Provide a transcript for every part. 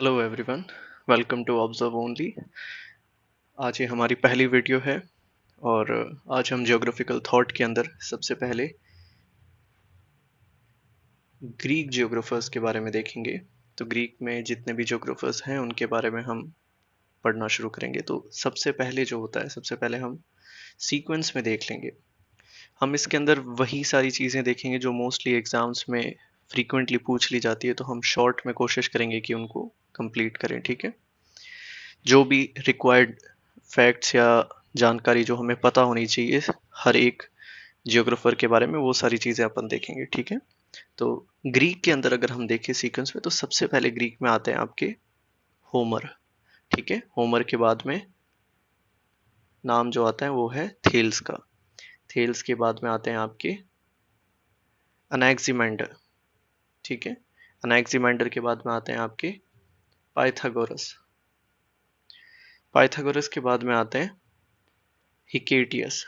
Hello everyone, welcome to observe only. आज ये हमारी पहली वीडियो है और आज हम जियोग्राफिकल थॉट के अंदर सबसे पहले ग्रीक जियोग्राफर्स के बारे में देखेंगे। तो ग्रीक में जितने भी जियोग्राफर्स हैं उनके बारे में हम पढ़ना शुरू करेंगे। तो सबसे पहले जो होता है, सबसे पहले हम सीक्वेंस में देख लेंगे। हम इसके अंदर वही सारी चीज़ें देखेंगे जो मोस्टली एग्जाम्स में फ्रीक्वेंटली पूछ ली जाती है, तो हम शॉर्ट में कोशिश करेंगे कि उनको कंप्लीट करें। ठीक है, जो भी रिक्वायर्ड फैक्ट्स या जानकारी जो हमें पता होनी चाहिए हर एक जियोग्राफर के बारे में, वो सारी चीज़ें अपन देखेंगे। ठीक है, तो ग्रीक के अंदर अगर हम देखें सीक्वेंस में, तो सबसे पहले ग्रीक में आते हैं आपके होमर। ठीक है, होमर के बाद में नाम जो आता है वो है थेल्स का। थेल्स के बाद में आते हैं आपके अनैक्सिमेंडर। ठीक है, अनैक्सिमेंडर के बाद में आते हैं आपके पाइथागोरस। पाइथागोरस के बाद में आते हैं हिकेटियस।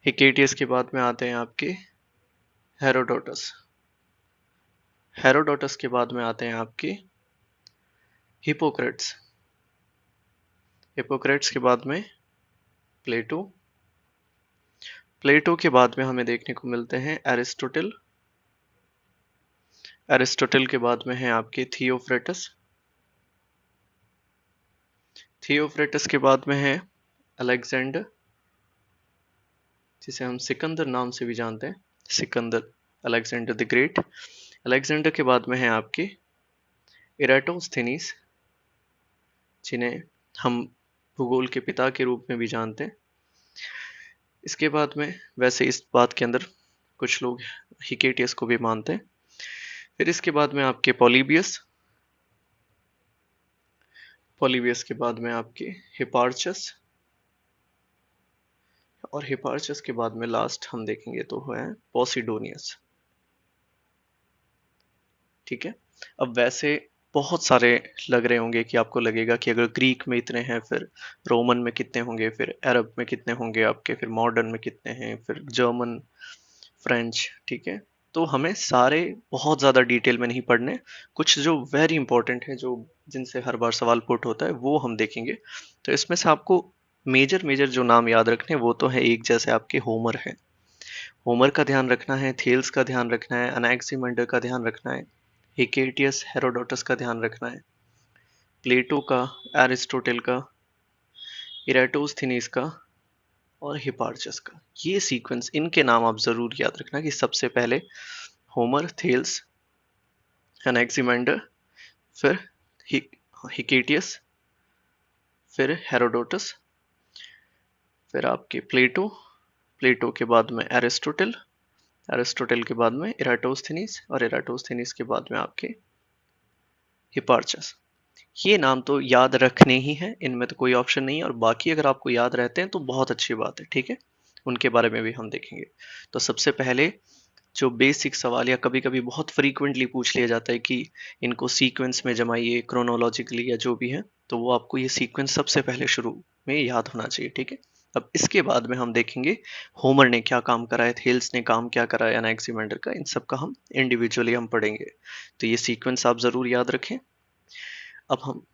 हिकेटियस के बाद में आते हैं आपके हेरोडोटस। हेरोडोटस के बाद में आते हैं आपके हिपोक्रेट्स। हिपोक्रेट्स के बाद में प्लेटो। प्लेटो के बाद में हमें देखने को मिलते हैं एरिस्टोटल। एरिस्टोटल के बाद में है आपके थियोफ्रेटस। थियोफ्रेटस के बाद में है अलेक्जेंडर, जिसे हम सिकंदर नाम से भी जानते हैं, Sikandar, Alexander the great. Alexander के बाद में है आपके इराटोस्थेनीस, जिन्हें हम भूगोल के पिता के रूप में भी जानते हैं। इसके बाद में, वैसे इस बात के अंदर कुछ लोग हिकेटियस को भी मानते हैं। फिर इसके बाद में आपके पॉलीबियस। पॉलीबियस के बाद में आपके हिपार्चस, और हिपार्चस के बाद में लास्ट हम देखेंगे तो है पोसिडोनियस। ठीक है, अब वैसे बहुत सारे लग रहे होंगे कि आपको लगेगा कि अगर ग्रीक में इतने हैं, फिर रोमन में कितने होंगे, फिर अरब में कितने होंगे आपके, फिर मॉडर्न में कितने हैं, फिर जर्मन, फ्रेंच। ठीक है, तो हमें सारे बहुत ज़्यादा डिटेल में नहीं पढ़ने, कुछ जो वेरी इंपॉर्टेंट है, जो जिनसे हर बार सवाल पुट होता है, वो हम देखेंगे। तो इसमें से आपको मेजर मेजर जो नाम याद रखने, वो तो है एक जैसे आपके होमर है, होमर का ध्यान रखना है, थेल्स का ध्यान रखना है, अनैक्सिमेंडर का ध्यान रखना है, हिकेटियस हेरोडोटस का ध्यान रखना है, प्लेटो का, एरिस्टोटल का, इराटोस्थेनीस का और हिपार्चस का। ये सीक्वेंस, इनके नाम आप जरूर याद रखना कि सबसे पहले होमर, थेल्स, एनेक्सिमेंडर, फिर हिकेटियस, फिर हेरोडोटस, फिर आपके प्लेटो, प्लेटो के बाद में एरिस्टोटल, एरिस्टोटल के बाद में इराटोस्थेनीस, और इराटोस्थेनीस के बाद में आपके हिपार्चस। ये नाम तो याद रखने ही हैं, इनमें तो कोई ऑप्शन नहीं है, और बाकी अगर आपको याद रहते हैं तो बहुत अच्छी बात है। ठीक है, उनके बारे में भी हम देखेंगे। तो सबसे पहले जो बेसिक सवाल या कभी कभी बहुत फ्रीक्वेंटली पूछ लिया जाता है कि इनको सीक्वेंस में जमाइए, क्रोनोलॉजिकली या जो भी है, तो वो आपको ये सीक्वेंस सबसे पहले शुरू में याद होना चाहिए। ठीक है, अब इसके बाद में हम देखेंगे होमर ने क्या काम करा है, थेल्स ने काम क्या करा है, एनाक्सिमेंडर का, इन सब का हम इंडिविजुअली हम पढ़ेंगे। तो ये सीक्वेंस आप जरूर याद रखें। अब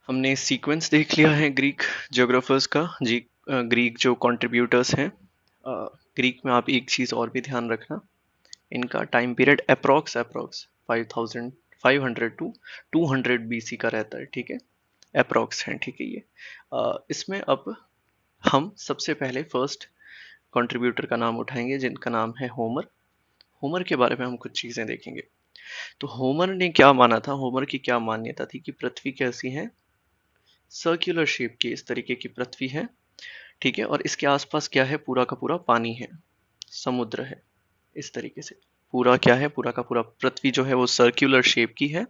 हमने सीक्वेंस देख लिया है ग्रीक ज्योग्राफर्स का जी। ग्रीक जो कंट्रीब्यूटर्स हैं, ग्रीक में आप एक चीज़ और भी ध्यान रखना, इनका time period approx approx 5500 to 200 BC का रहता है। ठीक है, अप्रोक्स है। ठीक है, ये इसमें अब हम सबसे पहले फर्स्ट कंट्रीब्यूटर का नाम उठाएंगे, जिनका नाम है होमर। होमर के बारे में हम कुछ चीज़ें देखेंगे। तो होमर ने क्या माना था, होमर की क्या मान्यता थी कि पृथ्वी कैसी है, सर्कुलर शेप की, इस तरीके की पृथ्वी है। ठीक है, और इसके आसपास क्या है, पूरा का पूरा पानी है, समुद्र है, इस तरीके से पूरा क्या है, पूरा का पूरा पृथ्वी जो है वो सर्कुलर शेप की है।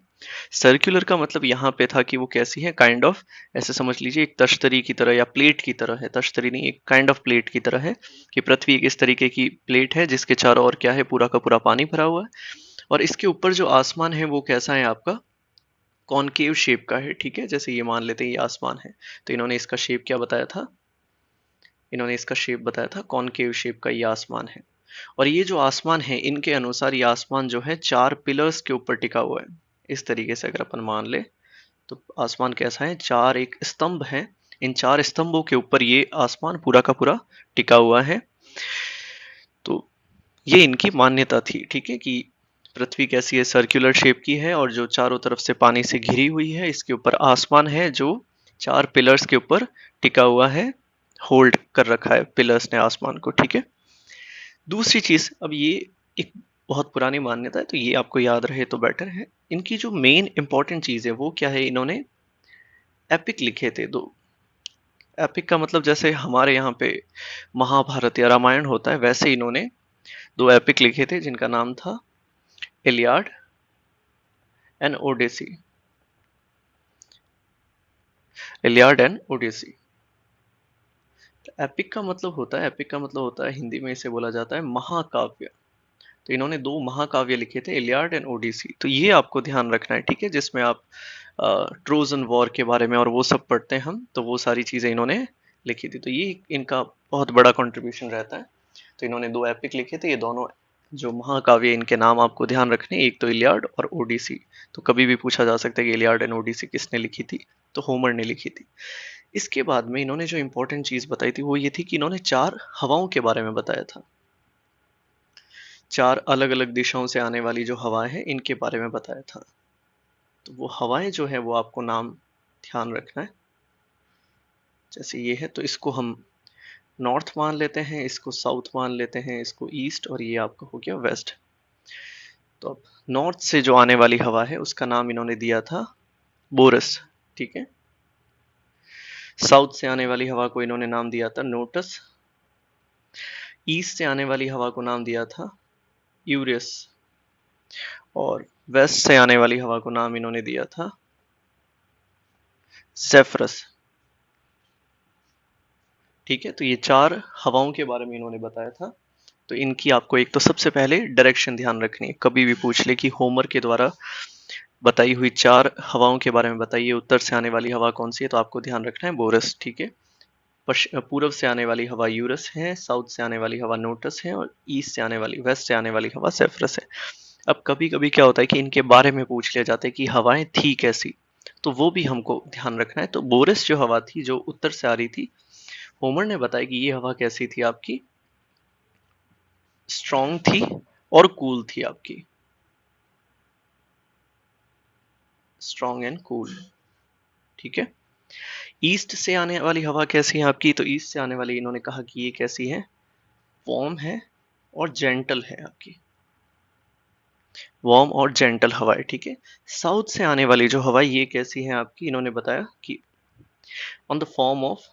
सर्कुलर का मतलब यहाँ पे था कि वो कैसी है, काइंड ऑफ, ऐसे समझ लीजिए एक तश्तरी की तरह या प्लेट की तरह है, तश्तरी नहीं, एक काइंड ऑफ प्लेट की तरह है, कि पृथ्वी एक इस तरीके की प्लेट है जिसके चारों ओर क्या है, पूरा का पूरा पानी भरा हुआ है। और इसके ऊपर जो आसमान है वो कैसा है आपका, कॉनकेव शेप का है। ठीक है, जैसे ये मान लेते हैं ये आसमान है, तो इन्होंने इसका शेप क्या बताया था, इन्होंने इसका शेप बताया था कॉनकेव शेप का ये आसमान है। और ये जो आसमान है, इनके अनुसार ये आसमान जो है 4 पिलर्स के ऊपर टिका हुआ है। इस तरीके से अगर अपन मान ले तो आसमान कैसा है, 4 एक स्तंभ है, इन 4 स्तंभों के ऊपर ये आसमान पूरा का पूरा टिका हुआ है। तो ये इनकी मान्यता थी, ठीक है, कि पृथ्वी कैसी है, सर्कुलर शेप की है और जो चारों तरफ से पानी से घिरी हुई है, इसके ऊपर आसमान है जो 4 पिलर्स के ऊपर टिका हुआ है, होल्ड कर रखा है पिलर्स ने आसमान को, ठीक है। दूसरी चीज, अब ये एक बहुत पुरानी मान्यता है तो ये आपको याद रहे तो बेटर है। इनकी जो मेन इंपॉर्टेंट चीज है वो क्या है, इन्होंने एपिक लिखे थे दो। एपिक का मतलब जैसे हमारे यहाँ पे महाभारत या रामायण होता है, वैसे इन्होंने दो एपिक लिखे थे जिनका नाम था Iliad and Odyssey. Iliad and Odyssey. Epic का मतलब होता है, एपिक का मतलब होता है, हिंदी में इसे बोला जाता है महाकाव्य। तो इन्होंने दो महाकाव्य लिखे थे, इलियाड एंड ओडिसी। तो ये आपको ध्यान रखना है, ठीक है, जिसमें आप ट्रोजन वॉर के बारे में और वो सब पढ़ते हैं हम, तो वो सारी चीजें इन्होंने लिखी थी। तो ये इनका बहुत बड़ा कंट्रीब्यूशन रहता है। तो इन्होंने दो एपिक लिखे थे, ये दोनों जो महाकाव्य, इनके नाम आपको ध्यान रखने, एक तो इलियाड और ओडिसी। तो कभी भी पूछा जा सकता है कि इलियाड एंड ओडिसी किसने लिखी थी, तो होमर ने लिखी थी। इसके बाद में इन्होंने जो इंपॉर्टेंट चीज बताई थी वो ये थी कि इन्होंने 4 हवाओं के बारे में बताया था। 4 अलग अलग दिशाओं से आने वाली जो हवाएं हैं, इनके बारे में बताया था। तो वो हवाएं जो है वो आपको नाम ध्यान रखना है। जैसे ये है तो इसको हम नॉर्थ मान लेते हैं, इसको साउथ मान लेते हैं, इसको ईस्ट, और ये आपका हो गया वेस्ट। तो अब नॉर्थ से जो आने वाली हवा है उसका नाम इन्होंने दिया था बोरस, ठीक है। साउथ से आने वाली हवा को इन्होंने नाम दिया था नोटस। ईस्ट से आने वाली हवा को नाम दिया था यूरेस। और वेस्ट से आने वाली हवा को नाम इन्होंने दिया था जेफरस, ठीक है। तो ये 4 हवाओं के बारे में इन्होंने बताया था। तो इनकी आपको एक तो सबसे पहले डायरेक्शन ध्यान रखनी है। कभी भी पूछ ले कि होमर के द्वारा बताई हुई 4 हवाओं के बारे में बताइए, उत्तर से आने वाली हवा कौन सी है, तो आपको ध्यान रखना है बोरस, ठीक है। पूर्व से आने वाली हवा यूरस है, साउथ से आने वाली हवा नोटस है, और ईस्ट से आने वाली, वेस्ट से आने वाली हवा सेफरस है। अब कभी कभी क्या होता है कि इनके बारे में पूछ लिया जाता है कि हवाएं थी कैसी, तो वो भी हमको ध्यान रखना है। तो बोरिस जो हवा थी जो उत्तर से आ रही थी, होमर ने बताया कि ये हवा कैसी थी आपकी, स्ट्रॉन्ग थी और कूल थी आपकी, स्ट्रॉन्ग एंड कूल, ठीक है। ईस्ट से आने वाली हवा कैसी है आपकी, तो ईस्ट से आने वाली इन्होंने कहा कि ये कैसी है, वार्म है और जेंटल है आपकी, वार्म और जेंटल हवा है, ठीक है। साउथ से आने वाली जो हवा ये कैसी है आपकी, इन्होंने बताया कि on the form of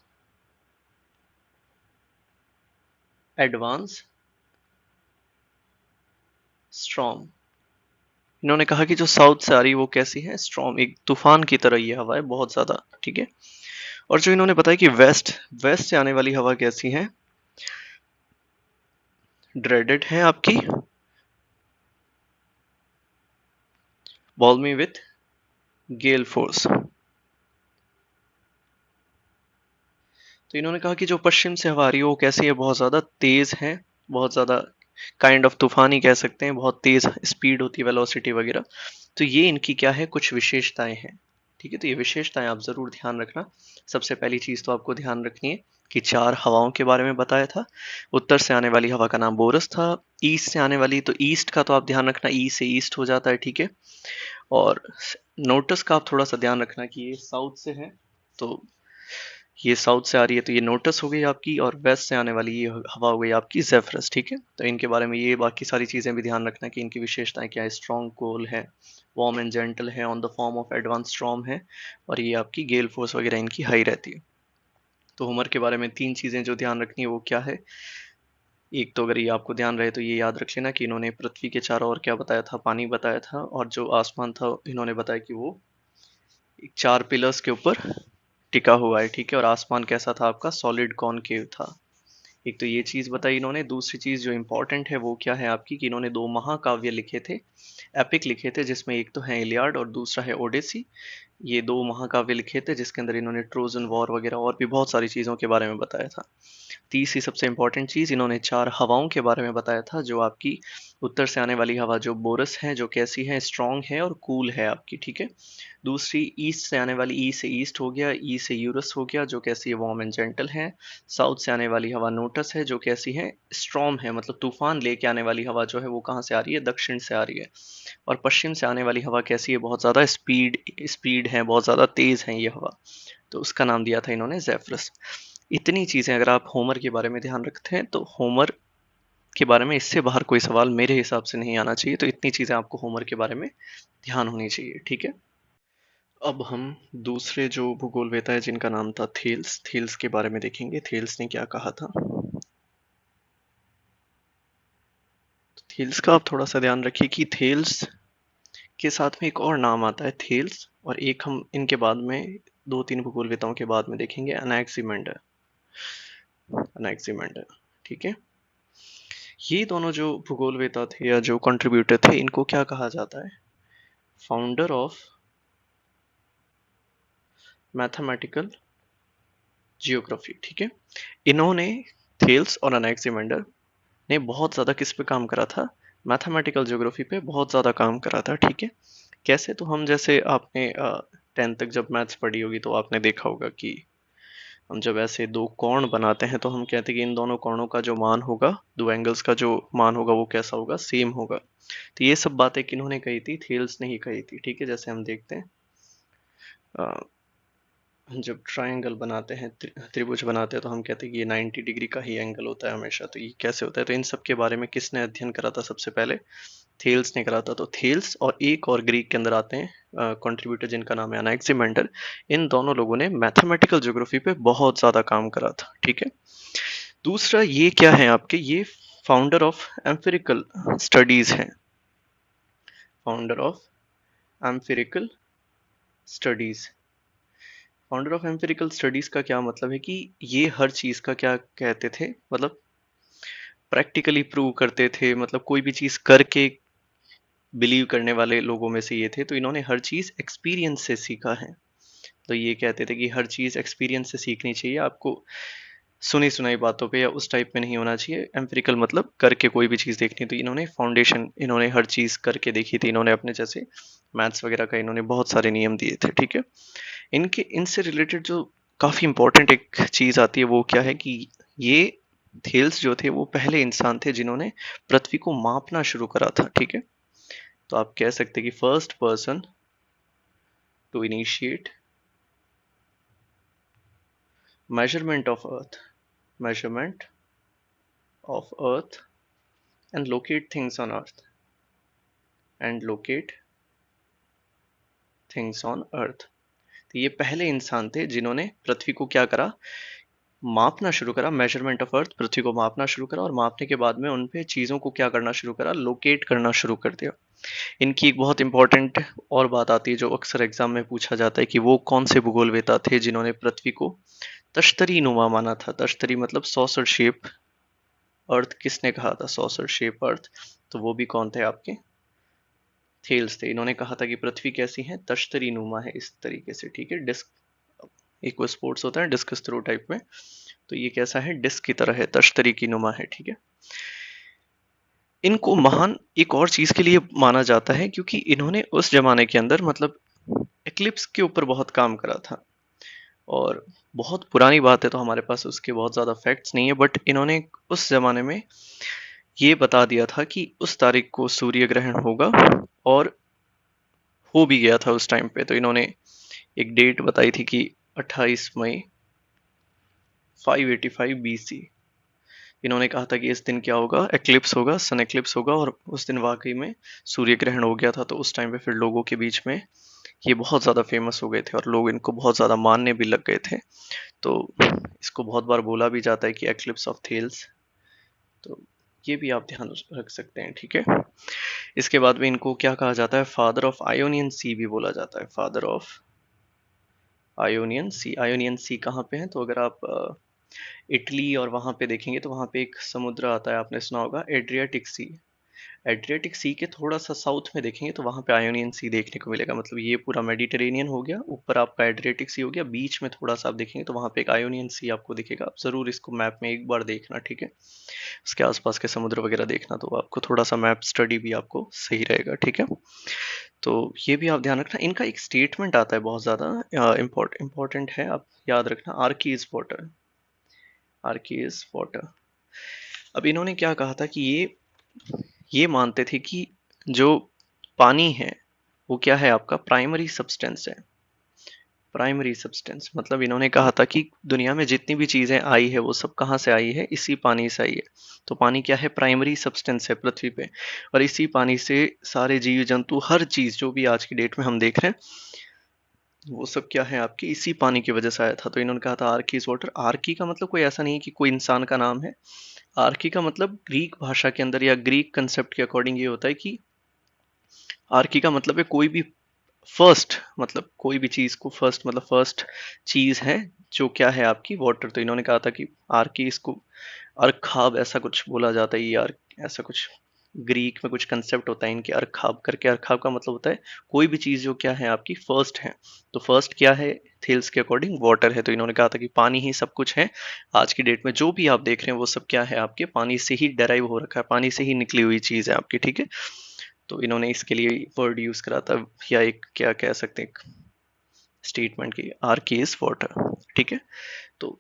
advance storm. इन्होंने कहा कि जो साउथ से आ रही है वो कैसी है, स्ट्रॉम, एक तूफान की तरह ये हवा है, बहुत ज्यादा, ठीक है। और जो इन्होंने बताया कि वेस्ट, वेस्ट से आने वाली हवा कैसी है, ड्रेडेड है आपकी, ball me with gale force. तो इन्होंने कहा कि जो पश्चिम से हवा आ रही है वो कैसी है, बहुत ज्यादा तेज है, बहुत ज्यादा काइंड ऑफ तूफानी कह सकते हैं, बहुत तेज स्पीड होती है, वेलोसिटी वगैरह। तो ये इनकी क्या है, कुछ विशेषताएं हैं, ठीक है। तो ये विशेषताएं आप जरूर ध्यान रखना। सबसे पहली चीज तो आपको ध्यान रखनी है कि 4 हवाओं के बारे में बताया था। उत्तर से आने वाली हवा का नाम बोरस था। ईस्ट से आने वाली, तो ईस्ट का तो आप ध्यान रखना, ई से ईस्ट हो जाता है, ठीक है। और नोटस का आप थोड़ा सा ध्यान रखना कि ये साउथ से है, तो ये साउथ से आ रही है तो ये नोटस हो गई आपकी, और वेस्ट से आने वाली ये हवा हो गई आपकी जेफरस, ठीक है। तो इनके बारे में ये बाकी सारी चीज़ें भी ध्यान रखना कि इनकी विशेषताएं क्या है, स्ट्रॉन्ग कोल है, वार्म एंड जेंटल है, on the form of advance storm है, और ये आपकी गेल फोर्स वगैरह इनकी हाई रहती है। तो होमर के बारे में 3 चीज़ें जो ध्यान रखनी है वो क्या है, एक तो अगर ये आपको ध्यान रहे तो ये याद रख लेना कि इन्होंने पृथ्वी के चारों ओर क्या बताया था, पानी बताया था, और जो आसमान था इन्होंने बताया कि वो 4 पिलर्स के ऊपर टिका हुआ है, ठीक है। और आसमान कैसा था आपका, सॉलिड कॉनकेव था। एक तो ये चीज बताई इन्होंने। दूसरी चीज जो इंपॉर्टेंट है वो क्या है आपकी, कि इन्होंने 2 महाकाव्य लिखे थे, एपिक लिखे थे, जिसमें एक तो है इलियाड और दूसरा है ओडेसी। ये 2 महाकाव्य लिखे थे जिसके अंदर इन्होंने ट्रोजन वॉर वगैरह और भी बहुत सारी चीज़ों के बारे में बताया था। तीसरी सबसे इंपॉर्टेंट चीज़, इन्होंने 4 हवाओं के बारे में बताया था, जो आपकी उत्तर से आने वाली हवा जो बोरस है, जो कैसी है, स्ट्रांग है और कूल है आपकी, ठीक है। दूसरी ईस्ट से आने वाली, ई से ईस्ट हो गया, ई से यूरस हो गया, जो कैसी है, वार्म एंड जेंटल है। साउथ से आने वाली हवा नोटस है, जो कैसी है, स्ट्रॉम है, मतलब तूफान लेके आने वाली हवा जो है वो कहाँ से आ रही है, दक्षिण से आ रही है। और पश्चिम से आने वाली हवा कैसी है, बहुत ज़्यादा स्पीड स्पीड है, बहुत ज़्यादा तेज़ है ये हवा, तो उसका नाम दिया था इन्होंने जेफरस। इतनी चीज़ें अगर आप होमर के बारे में ध्यान रखते हैं तो होमर के बारे में इससे बाहर कोई सवाल मेरे हिसाब से नहीं आना चाहिए, तो इतनी चीज़ें आपको होमर के बारे में ध्यान होनी चाहिए, ठीक है। अब हम दूसरे जो भूगोलवेता है जिनका नाम था थेल्स, थेल्स के बारे में देखेंगे, थेल्स ने क्या कहा था। थेल्स का आप थोड़ा सा ध्यान रखिए कि थेल्स के साथ में एक और नाम आता है थेल्स, और एक हम इनके बाद में 2-3 भूगोलवेताओं के बाद में देखेंगे अनैक्सिमेंडर, अनैक्सिमेंडर, ठीक है। ये दोनों जो भूगोलवेता थे या जो कंट्रीब्यूटर थे, इनको क्या कहा जाता है, फाउंडर ऑफ मैथमेटिकल जियोग्राफी, ठीक है। इन्होंने, थेल्स और अनैक्सिमेंडर ने बहुत ज़्यादा किस पे काम करा था, मैथमेटिकल ज्योग्राफी पे बहुत ज़्यादा काम करा था, ठीक है। कैसे, तो हम जैसे आपने 10th तक जब मैथ्स पढ़ी होगी तो आपने देखा होगा कि हम जब ऐसे दो कोण बनाते हैं तो हम कहते हैं कि इन दोनों कोणों का जो मान होगा, दो एंगल्स का जो मान होगा वो कैसा होगा, सेम होगा। तो ये सब बातें किन्होंने कही थी, थेल्स ने ही कही थी, ठीक है। जैसे हम देखते हैं जब ट्रायंगल बनाते हैं, त्रिभुज बनाते हैं, तो हम कहते हैं कि ये 90 डिग्री का ही एंगल होता है हमेशा, तो ये कैसे होता है, तो इन सब के बारे में किसने अध्ययन करा था सबसे पहले, थेल्स ने करा था। तो थेल्स और एक और ग्रीक के अंदर आते हैं कंट्रीब्यूटर जिनका नाम है अनैक्सिमेंडर, इन दोनों लोगों ने मैथमेटिकल ज्योग्राफी पे बहुत ज़्यादा काम करा था, ठीक है। दूसरा ये क्या है आपके, ये फाउंडर ऑफ एम्पिरिकल स्टडीज हैं, founder of empirical studies. Founder of empirical studies का क्या मतलब है कि ये हर चीज़ का क्या कहते थे, मतलब प्रैक्टिकली प्रूव करते थे, मतलब कोई भी चीज़ करके बिलीव करने वाले लोगों में से ये थे। तो इन्होंने हर चीज़ एक्सपीरियंस से सीखा है, तो ये कहते थे कि हर चीज़ एक्सपीरियंस से सीखनी चाहिए आपको, सुनी सुनाई बातों पे या उस टाइप में नहीं होना चाहिए। एम्पिरिकल मतलब करके कोई भी चीज़ देखनी, तो इन्होंने फाउंडेशन, इन्होंने हर चीज़ करके देखी थी, इन्होंने अपने जैसे मैथ्स वगैरह का इन्होंने बहुत सारे नियम दिए थे, ठीक है। इनके इनसे रिलेटेड जो काफ़ी इंपॉर्टेंट एक चीज़ आती है वो क्या है कि ये थेल्स जो थे वो पहले इंसान थे जिन्होंने पृथ्वी को मापना शुरू करा था, ठीक है। तो आप कह सकते हैं कि first person to initiate measurement of earth, measurement of earth and locate things on earth, and locate things on earth। तो ये पहले इंसान थे जिन्होंने पृथ्वी को क्या करा, मापना शुरू करा, मेजरमेंट ऑफ अर्थ, पृथ्वी को मापना शुरू करा, और मापने के बाद में उन पे चीज़ों को क्या करना शुरू करा, लोकेट करना शुरू कर दिया। इनकी एक बहुत इंपॉर्टेंट और बात आती है जो अक्सर एग्जाम में पूछा जाता है कि वो कौन से भूगोलवेता थे जिन्होंने पृथ्वी को तश्तरी नुमा माना था। तश्तरी मतलब सॉसर शेप अर्थ, किसने कहा था सॉसर शेप अर्थ, तो वो भी कौन थे आपके, थेल्स थे। इन्होंने कहा था कि पृथ्वी कैसी है, तश्तरी नुमा है, इस तरीके से, ठीक है। डिस्क, एक वो स्पोर्ट्स होता है डिस्कस थ्रो टाइप में, तो ये कैसा है, डिस्क की तरह है, तश्तरी की नुमा है, ठीक है। इनको महान एक और चीज के लिए माना जाता है क्योंकि इन्होंने उस जमाने के अंदर मतलब एक्लिप्स के ऊपर बहुत काम करा था, और बहुत पुरानी बात है तो हमारे पास उसके बहुत ज़्यादा फैक्ट्स नहीं है, बट इन्होंने उस ज़माने में ये बता दिया था कि उस तारीख को सूर्य ग्रहण होगा, और हो भी गया था उस टाइम पे। तो इन्होंने एक डेट बताई थी कि 28 मई 585 बीसी, इन्होंने कहा था कि इस दिन क्या होगा, एक्लिप्स होगा, सन एक्लिप्स होगा, और उस दिन वाकई में सूर्य ग्रहण हो गया था। तो उस टाइम पे फिर लोगों के बीच में ये बहुत ज़्यादा फेमस हो गए थे और लोग इनको बहुत ज़्यादा मानने भी लग गए थे। तो इसको बहुत बार बोला भी जाता है कि एक्लिप्स ऑफ थेल्स, तो ये भी आप ध्यान रख सकते हैं, ठीक है। इसके बाद में इनको क्या कहा जाता है, फादर ऑफ आयोनियन सी भी बोला जाता है, father of Ionian sea. Ionian sea कहाँ पे है, तो अगर आप इटली और वहाँ पे देखेंगे तो वहाँ पे एक समुद्र आता है, आपने सुना होगा एड्रियाटिक सी। एड्रियाटिक सी के थोड़ा सा साउथ में देखेंगे तो वहाँ पे आयोनियन सी देखने को मिलेगा, मतलब ये पूरा मेडिटेरेनियन हो गया, ऊपर आपका एड्रियाटिक सी हो गया, बीच में थोड़ा सा आप देखेंगे तो वहाँ पे एक आयोनियन सी आपको दिखेगा। आप ज़रूर इसको मैप में एक बार देखना, ठीक है, उसके आसपास के समुद्र वगैरह देखना, तो आपको थोड़ा सा मैप स्टडी भी आपको सही रहेगा, ठीक है। तो ये भी आप ध्यान रखना। इनका एक स्टेटमेंट आता है बहुत ज़्यादा इम्पोर्टेंट है, आप याद रखना, Archie is water, Archie is water. अब इन्होंने क्या कहा था कि ये मानते थे कि जो पानी है वो क्या है, आपका प्राइमरी सब्सटेंस है। प्राइमरी सब्सटेंस मतलब इन्होंने कहा था कि दुनिया में जितनी भी चीजें आई है वो सब कहाँ से आई है, इसी पानी से आई है। तो पानी क्या है, प्राइमरी सब्सटेंस है पृथ्वी पे, और इसी पानी से सारे जीव जंतु, हर चीज जो भी आज की डेट में हम देख रहे हैं वो सब क्या है, आपकी इसी पानी की वजह से आया था। तो इन्होंने कहा था आर्की इज वाटर। आर्की का मतलब कोई ऐसा नहीं है कि कोई इंसान का नाम है। आर्की का मतलब ग्रीक भाषा के अंदर या ग्रीक कंसेप्ट के अकॉर्डिंग ये होता है कि आर्की का मतलब है कोई भी फर्स्ट, मतलब कोई भी चीज को फर्स्ट, मतलब फर्स्ट चीज है जो क्या है आपकी वाटर। तो इन्होंने कहा था कि आर्की, इसको अर्खाब ऐसा कुछ बोला जाता है, यार ऐसा कुछ ग्रीक में कुछ कंसेप्ट होता है इनके, अर्खाब करके। अर्खाब का मतलब होता है कोई भी चीज जो क्या है आपकी फर्स्ट है। तो फर्स्ट क्या है थेल्स के अकॉर्डिंग, वाटर है। तो इन्होंने कहा था कि पानी ही सब कुछ है। आज की डेट में जो भी आप देख रहे हैं वो सब क्या है, आपके पानी से ही डेराइव हो रखा है, पानी से ही निकली हुई चीज है आपकी, ठीक है। तो इन्होंने इसके लिए वर्ड यूज करा था, या एक क्या कह सकते हैं, स्टेटमेंट की, आर्की इज वाटर, ठीक है। तो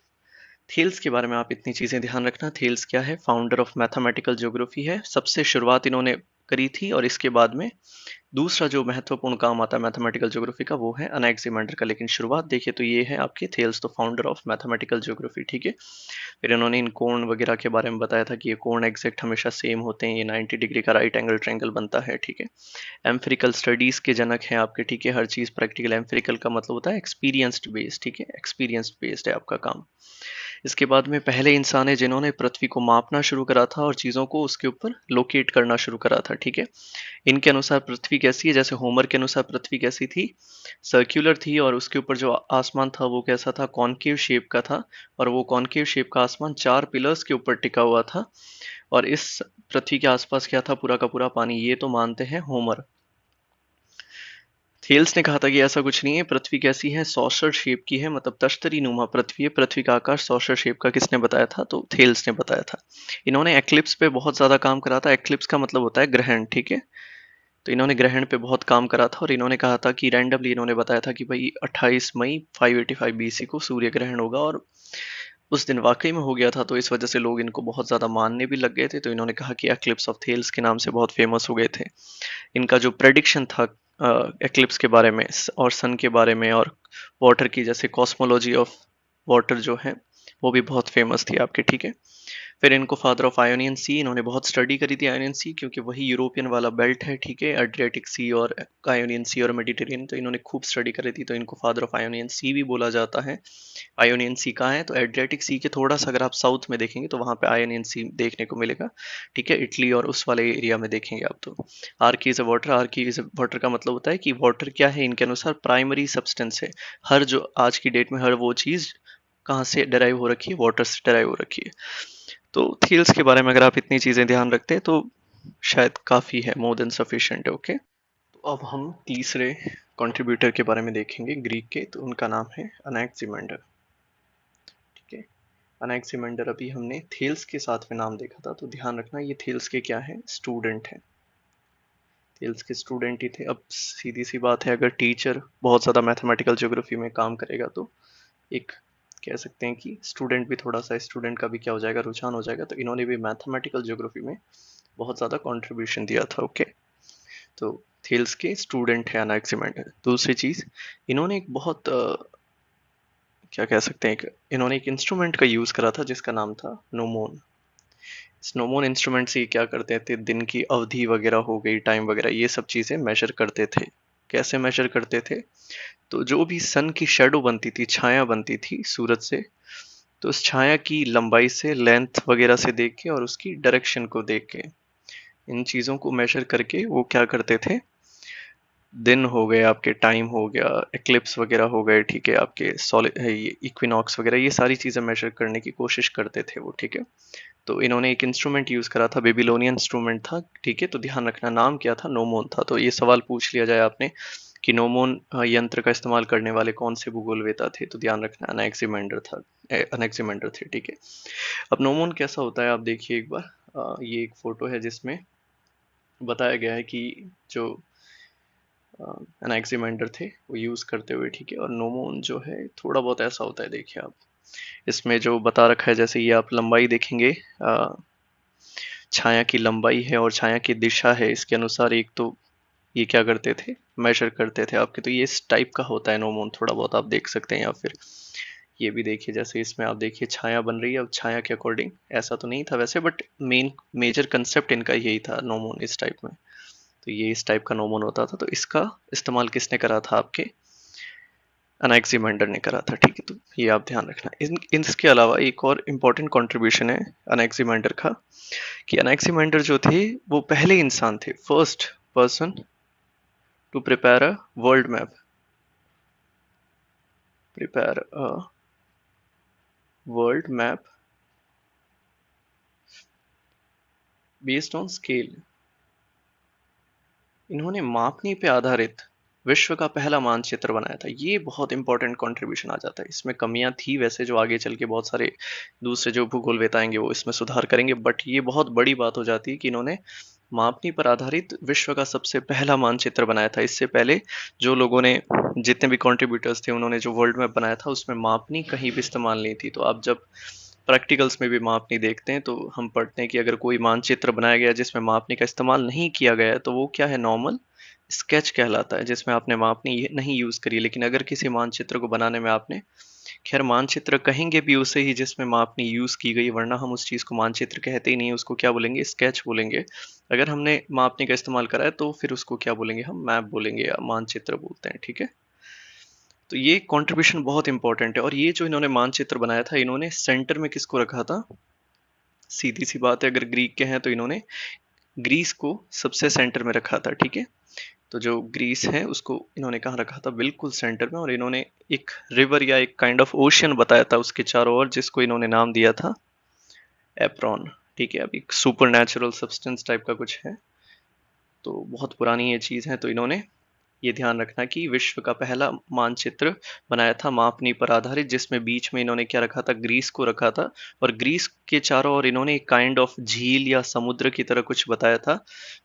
थेल्स के बारे में आप इतनी चीजें ध्यान रखना। थेल्स क्या है, फाउंडर ऑफ मैथमेटिकल ज्योग्राफी है, सबसे शुरुआत इन्होंने करी थी। और इसके बाद में दूसरा जो महत्वपूर्ण काम आता है मैथमेटिकल ज्योग्राफी का वो है अनाक्सिमेंडर का। लेकिन शुरुआत देखिए तो ये है आपके थेल्स, तो फाउंडर ऑफ मैथमेटिकल ज्योग्राफी, ठीक है। फिर इन्होंने इन कोण वगैरह के बारे में बताया था कि ये कोण एग्जैक्ट हमेशा सेम होते हैं, ये 90 डिग्री का राइट एंगल ट्रायंगल बनता है, ठीक है। एम्फिरिकल स्टडीज के जनक हैं आपके, ठीक है। हर चीज प्रैक्टिकल, एम्फिरिकल का मतलब होता है एक्सपीरियंस्ड बेस्ड, ठीक है, एक्सपीरियंस्ड बेस्ड है आपका काम। इसके बाद में पहले इंसान है जिन्होंने पृथ्वी को मापना शुरू करा था और चीजों को उसके ऊपर लोकेट करना शुरू करा था, ठीक है। इनके अनुसार पृथ्वी कैसी है, जैसे होमर के अनुसार पृथ्वी कैसी थी, सर्क्यूलर थी, और उसके ऊपर जो आसमान था वो कैसा था, कॉनकेव शेप का था। और वो कॉनकेव शेप का आसमान 4 पिलर्स के ऊपर टिका हुआ था। और इस पृथ्वी के आसपास क्या था, पूरा का पूरा पानी। ये तो मानते हैं होमर। थेल्स ने कहा था कि ऐसा कुछ नहीं है, पृथ्वी कैसी है, सॉसर शेप की है, मतलब तश्तरी नुमा पृथ्वी है। पृथ्वी का आकार सॉसर शेप का किसने बताया था, तो थेल्स ने बताया था। इन्होंने एक्लिप्स पे बहुत ज्यादा काम करा था। एक्लिप्स का मतलब होता है ग्रहण, ठीक है। तो इन्होंने ग्रहण पे बहुत काम करा था, और इन्होंने कहा था कि रैंडमली इन्होंने बताया था कि भाई 28 मई 585 बीसी को सूर्य ग्रहण होगा, और उस दिन वाकई में हो गया था। तो इस वजह से लोग इनको बहुत ज्यादा मानने भी लग गए थे। तो इन्होंने कहा कि एक्लिप्स ऑफ थेल्स के नाम से बहुत फेमस हो गए थे। इनका जो प्रेडिक्शन था एक्लिप्स के बारे में और सन के बारे में और वाटर की, जैसे कॉस्मोलॉजी ऑफ वाटर जो है वो भी बहुत फेमस थी आपके, ठीक है। फिर इनको फादर ऑफ आयोनियन सी, इन्होंने बहुत स्टडी करी थी आयोनियन सी, क्योंकि वही यूरोपियन वाला बेल्ट है, ठीक है, एड्रियाटिक सी और आयोनियन सी और मेडिटेरियन। तो इन्होंने खूब स्टडी करी थी, तो इनको फादर ऑफ आयोनियन सी भी बोला जाता है। आयोनियन सी कहाँ है, तो एड्रियाटिक सी के थोड़ा सा अगर आप साउथ में देखेंगे तो वहां पे आयोनियन सी देखने को मिलेगा, ठीक है, इटली और उस वाले एरिया में देखेंगे आप तो। Archie is a water, Archie is a water का मतलब होता है कि वाटर क्या है, इनके अनुसार प्राइमरी सब्सटेंस है। हर जो आज की डेट में हर वो चीज कहाँ से डेराइव हो रखी है, वाटर से डेराइव हो रखी है। तो थील्स के बारे में अगर आप इतनी चीजें ध्यान रखते हैं तो शायद काफी है, मोर देन सफिशिएंट है, ओके। तो अब हम तीसरे कंट्रीब्यूटर के बारे में देखेंगे ग्रीक के, तो उनका नाम है अनैक्सिमेंडर, ठीक है। अनैक्सिमेंडर अभी हमने थेल्स के साथ में नाम देखा था, तो ध्यान रखना ये थेल्स के क्या है, स्टूडेंट है। थेल्स के स्टूडेंट ही थे। अब सीधी सी बात है, अगर टीचर बहुत ज़्यादा मैथमेटिकल ज्योग्राफी में काम करेगा तो एक कह सकते हैं कि स्टूडेंट भी थोड़ा सा, स्टूडेंट का भी क्या हो जाएगा, रुझान हो जाएगा। तो इन्होंने भी मैथमेटिकल ज्योग्राफी में बहुत ज़्यादा कंट्रीब्यूशन दिया था, ओके। तो थेल्स के स्टूडेंट है अनैक्सिमेंडर। दूसरी चीज़, इन्होंने एक बहुत क्या कह सकते हैं, इन्होंने एक इंस्ट्रूमेंट का यूज़ करा था जिसका नाम था नोमोन। स्नोमोन इंस्ट्रूमेंट से क्या करते थे, दिन की अवधि वगैरह हो गई, टाइम वगैरह, ये सब चीज़ें मेजर करते थे। कैसे मेजर करते थे, तो जो भी सन की शेडो बनती थी, छाया बनती थी सूरज से, तो उस छाया की लंबाई से, लेंथ वगैरह से देख के और उसकी डायरेक्शन को देख के, इन चीज़ों को मेजर करके वो क्या करते थे, दिन हो गए आपके, टाइम हो गया, एक्लिप्स वगैरह हो गए, ठीक है, आपके सॉलिड इक्विनॉक्स वगैरह, ये सारी चीज़ें मेजर करने की कोशिश करते थे वो, ठीक है। तो इन्होंने एक इंस्ट्रूमेंट यूज करा था, बेबीलोनियन इंस्ट्रूमेंट था, ठीक है। तो ध्यान रखना नाम क्या था, नोमोन था। तो ये सवाल पूछ लिया जाए आपने कि नोमोन यंत्र का इस्तेमाल करने वाले कौन से भूगोलवेता थे, तो ध्यान रखना अनाक्सिमेंडर था, अनाक्सिमेंडर थे, ठीक है। अब नोमोन कैसा होता है आप देखिए एक बार, ये एक फोटो है जिसमें बताया गया है कि जो अनाक्सिमेंडर थे वो यूज करते हुए, ठीक है। और नोमोन जो है थोड़ा बहुत ऐसा होता है, देखिए आप इसमें जो बता रखा है, जैसे ये आप लंबाई देखेंगे, छाया की लंबाई है और छाया की दिशा है, इसके अनुसार एक तो ये क्या करते थे, मेजर करते थे आपके। तो ये इस टाइप का होता है नोमोन, थोड़ा बहुत आप देख सकते हैं। या फिर ये भी देखिए, जैसे इसमें आप देखिए छाया बन रही है, अब छाया के अकॉर्डिंग ऐसा तो नहीं था वैसे, बट मेजर कंसेप्ट इनका यही था नोमोन इस टाइप में। तो ये इस टाइप का नोमोन होता था। तो इसका इस्तेमाल किसने करा था, आपके अनाक्सिमेंडर ने करा था, ठीक है। तो ये आप ध्यान रखना। इसके अलावा एक और इम्पोर्टेंट कंट्रीब्यूशन है अनाक्सिमेंडर का, कि अनाक्सिमेंडर जो थे वो पहले इंसान थे, first person to prepare a world map, prepare a world map based on scale. इन्होंने मापनी पे आधारित विश्व का पहला मानचित्र बनाया था। ये बहुत इंपॉर्टेंट कंट्रीब्यूशन आ जाता है। इसमें कमियां थी वैसे, जो आगे चल के बहुत सारे दूसरे जो भूगोलवेता आएंगे वो इसमें सुधार करेंगे, बट ये बहुत बड़ी बात हो जाती है कि इन्होंने मापनी पर आधारित विश्व का सबसे पहला मानचित्र बनाया था। इससे पहले जो लोगों ने, जितने भी कंट्रीब्यूटर्स थे, उन्होंने जो वर्ल्ड मैप बनाया था उसमें मापनी कहीं भी इस्तेमाल नहीं थी। तो आप जब प्रैक्टिकल्स में भी मापनी देखते हैं तो हम पढ़ते हैं कि अगर कोई मानचित्र बनाया गया जिसमें मापनी का इस्तेमाल नहीं किया गया है तो वो क्या है, नॉर्मल स्केच कहलाता है, जिसमें आपने मापनी नहीं यूज करी। लेकिन अगर किसी मानचित्र को बनाने में आपने, खैर मानचित्र कहेंगे भी उसे ही जिसमें मापनी यूज की गई, वरना हम उस चीज को मानचित्र कहते ही नहीं, उसको क्या बोलेंगे, स्केच बोलेंगे। अगर हमने मापनी का इस्तेमाल करा है तो फिर उसको क्या बोलेंगे, हम मैप बोलेंगे या मानचित्र बोलते हैं, ठीक है। तो ये कंट्रीब्यूशन बहुत इंपॉर्टेंट है। और ये जो इन्होंने मानचित्र बनाया था, इन्होंने सेंटर में किसको रखा था, सीधी सी बात है, अगर ग्रीक के हैं तो इन्होंने ग्रीस को सबसे सेंटर में रखा था, ठीक है। तो जो ग्रीस है उसको इन्होंने कहाँ रखा था, बिल्कुल सेंटर में। और इन्होंने एक रिवर या एक काइंड ऑफ ओशियन बताया था उसके चारों ओर, जिसको इन्होंने नाम दिया था एप्रॉन, ठीक है। अब एक सुपर नेचुरल सब्सटेंस टाइप का कुछ है, तो बहुत पुरानी ये चीज है। तो इन्होंने ये ध्यान रखना कि विश्व का पहला मानचित्र बनाया था मापनी पर आधारित, जिसमें बीच में इन्होंने क्या रखा था, ग्रीस को रखा था। और ग्रीस के चारों ओर इन्होंने एक काइंड ऑफ झील या समुद्र की तरह कुछ बताया था,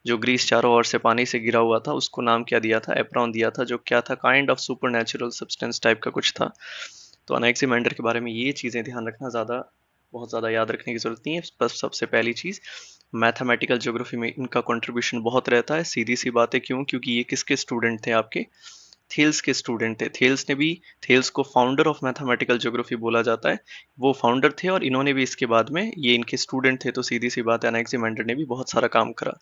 जो ग्रीस चारों ओर से पानी से घिरा हुआ था, उसको नाम क्या दिया था, एप्रॉन दिया था, जो क्या था, kind of super natural substance type का कुछ था। तो अनाक्सिमेंडर के बारे में ये चीजें ध्यान रखना, बहुत ज्यादा याद रखने की जरूरत नहीं है। बस सबसे पहली चीज, मैथमेटिकल ज्योग्राफी में इनका कंट्रीब्यूशन बहुत रहता है। सीधी सी बात है, क्यों, क्योंकि ये किसके स्टूडेंट थे, आपके थेल्स के स्टूडेंट थे। थेल्स ने भी, थेल्स को फाउंडर ऑफ मैथमेटिकल ज्योग्राफी बोला जाता है, वो फाउंडर थे। और इन्होंने भी इसके बाद में, ये इनके स्टूडेंट थे, तो सीधी सी बात है अनाक्सिमेंडर ने भी बहुत सारा काम करा।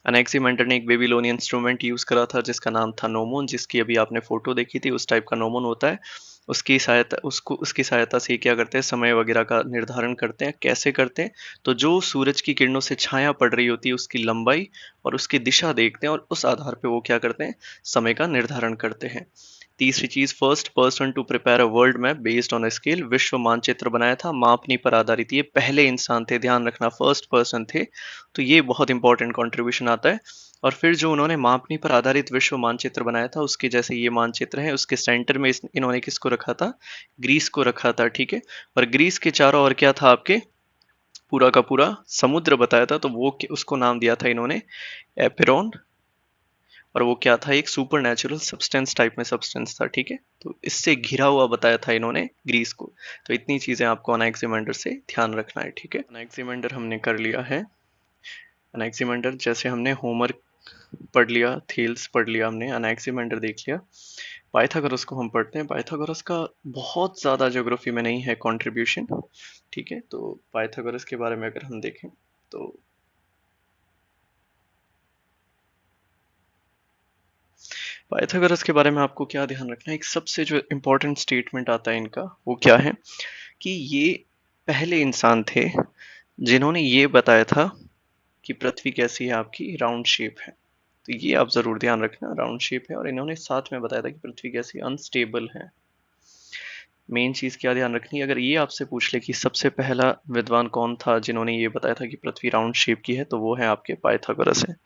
अनाक्सिमेंडर ने एक बेबीलोनियन इंस्ट्रूमेंट यूज करा था जिसका नाम था नोमोन, जिसकी अभी आपने फोटो देखी थी, उस टाइप का नोमोन होता है। उसकी सहायता से क्या करते हैं, समय वगैरह का निर्धारण करते हैं। कैसे करते हैं, तो जो सूरज की किरणों से छाया पड़ रही होती है उसकी लंबाई और उसकी दिशा देखते हैं, और उस आधार पे वो क्या करते हैं, समय का निर्धारण करते हैं। तीसरी चीज, first person to prepare a world map based on a scale, विश्व मानचित्र बनाया था मापनी पर आधारित। ये पहले इंसान थे, ध्यान रखना, फर्स्ट पर्सन थे। तो ये बहुत इंपॉर्टेंट कंट्रीब्यूशन आता है। और फिर जो उन्होंने मापनी पर आधारित विश्व मानचित्र बनाया था, उसके जैसे ये मानचित्र है, उसके सेंटर में इन्होंने किसको रखा था, ग्रीस को रखा था, ठीक है। और ग्रीस के चारों ओर क्या था, आपके पूरा का पूरा समुद्र बताया था, तो वो उसको नाम दिया था इन्होंने एपेरोन। और वो क्या था, एक सुपर नेचुरल सब्सटेंस टाइप में सब्सटेंस था, ठीक है। तो इससे घिरा हुआ बताया था इन्होंने ग्रीस को। तो इतनी चीजें आपको अनाक्सिमेंडर से ध्यान रखना है, ठीक है। अनाक्सिमेंडर हमने कर लिया है। अनाक्सिमेंडर जैसे हमने होमर पढ़ लिया, थेल्स पढ़ लिया हमने, अनाक्सिमेंडर देख लिया। पाइथागोरस को हम पढ़ते हैं। पाइथागोरस का बहुत ज़्यादा ज्योग्राफी में नहीं है कंट्रीब्यूशन, ठीक है। तो पाइथागोरस के बारे में अगर हम देखें तो पाइथागोरस के बारे में आपको क्या ध्यान रखना है, एक सबसे जो इम्पोर्टेंट स्टेटमेंट आता है इनका, वो क्या है कि ये पहले इंसान थे जिन्होंने ये बताया था कि पृथ्वी कैसी है, आपकी राउंड शेप है। तो ये आप जरूर ध्यान रखना, राउंड शेप है। और इन्होंने साथ में बताया था कि पृथ्वी कैसी, अनस्टेबल है। मेन चीज क्या ध्यान रखनी है, अगर ये आपसे पूछ ले कि सबसे पहला विद्वान कौन था जिन्होंने ये बताया था कि पृथ्वी राउंड शेप की है, तो वो है आपके पाइथागोरस है।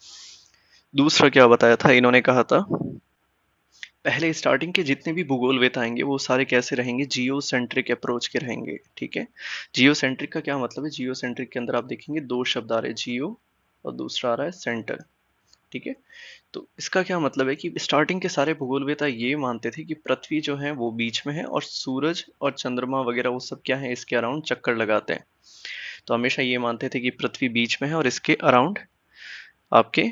दूसरा क्या बताया था, इन्होंने कहा था पहले स्टार्टिंग के जितने भी भूगोलविद आएंगे वो सारे कैसे रहेंगे, जियो सेंट्रिक अप्रोच के रहेंगे। ठीक है, जियो सेंट्रिक का क्या मतलब है, जियो सेंट्रिक के अंदर आप देखेंगे दो शब्द आ रहे हैं, जियो और दूसरा आ रहा है सेंटर। ठीक है, तो इसका क्या मतलब है कि स्टार्टिंग के सारे भूगोलवेता ये मानते थे कि पृथ्वी जो है वो बीच में है और सूरज और चंद्रमा वगैरह वो सब क्या है, इसके अराउंड चक्कर लगाते हैं। तो हमेशा ये मानते थे कि पृथ्वी बीच में है और इसके अराउंड आपके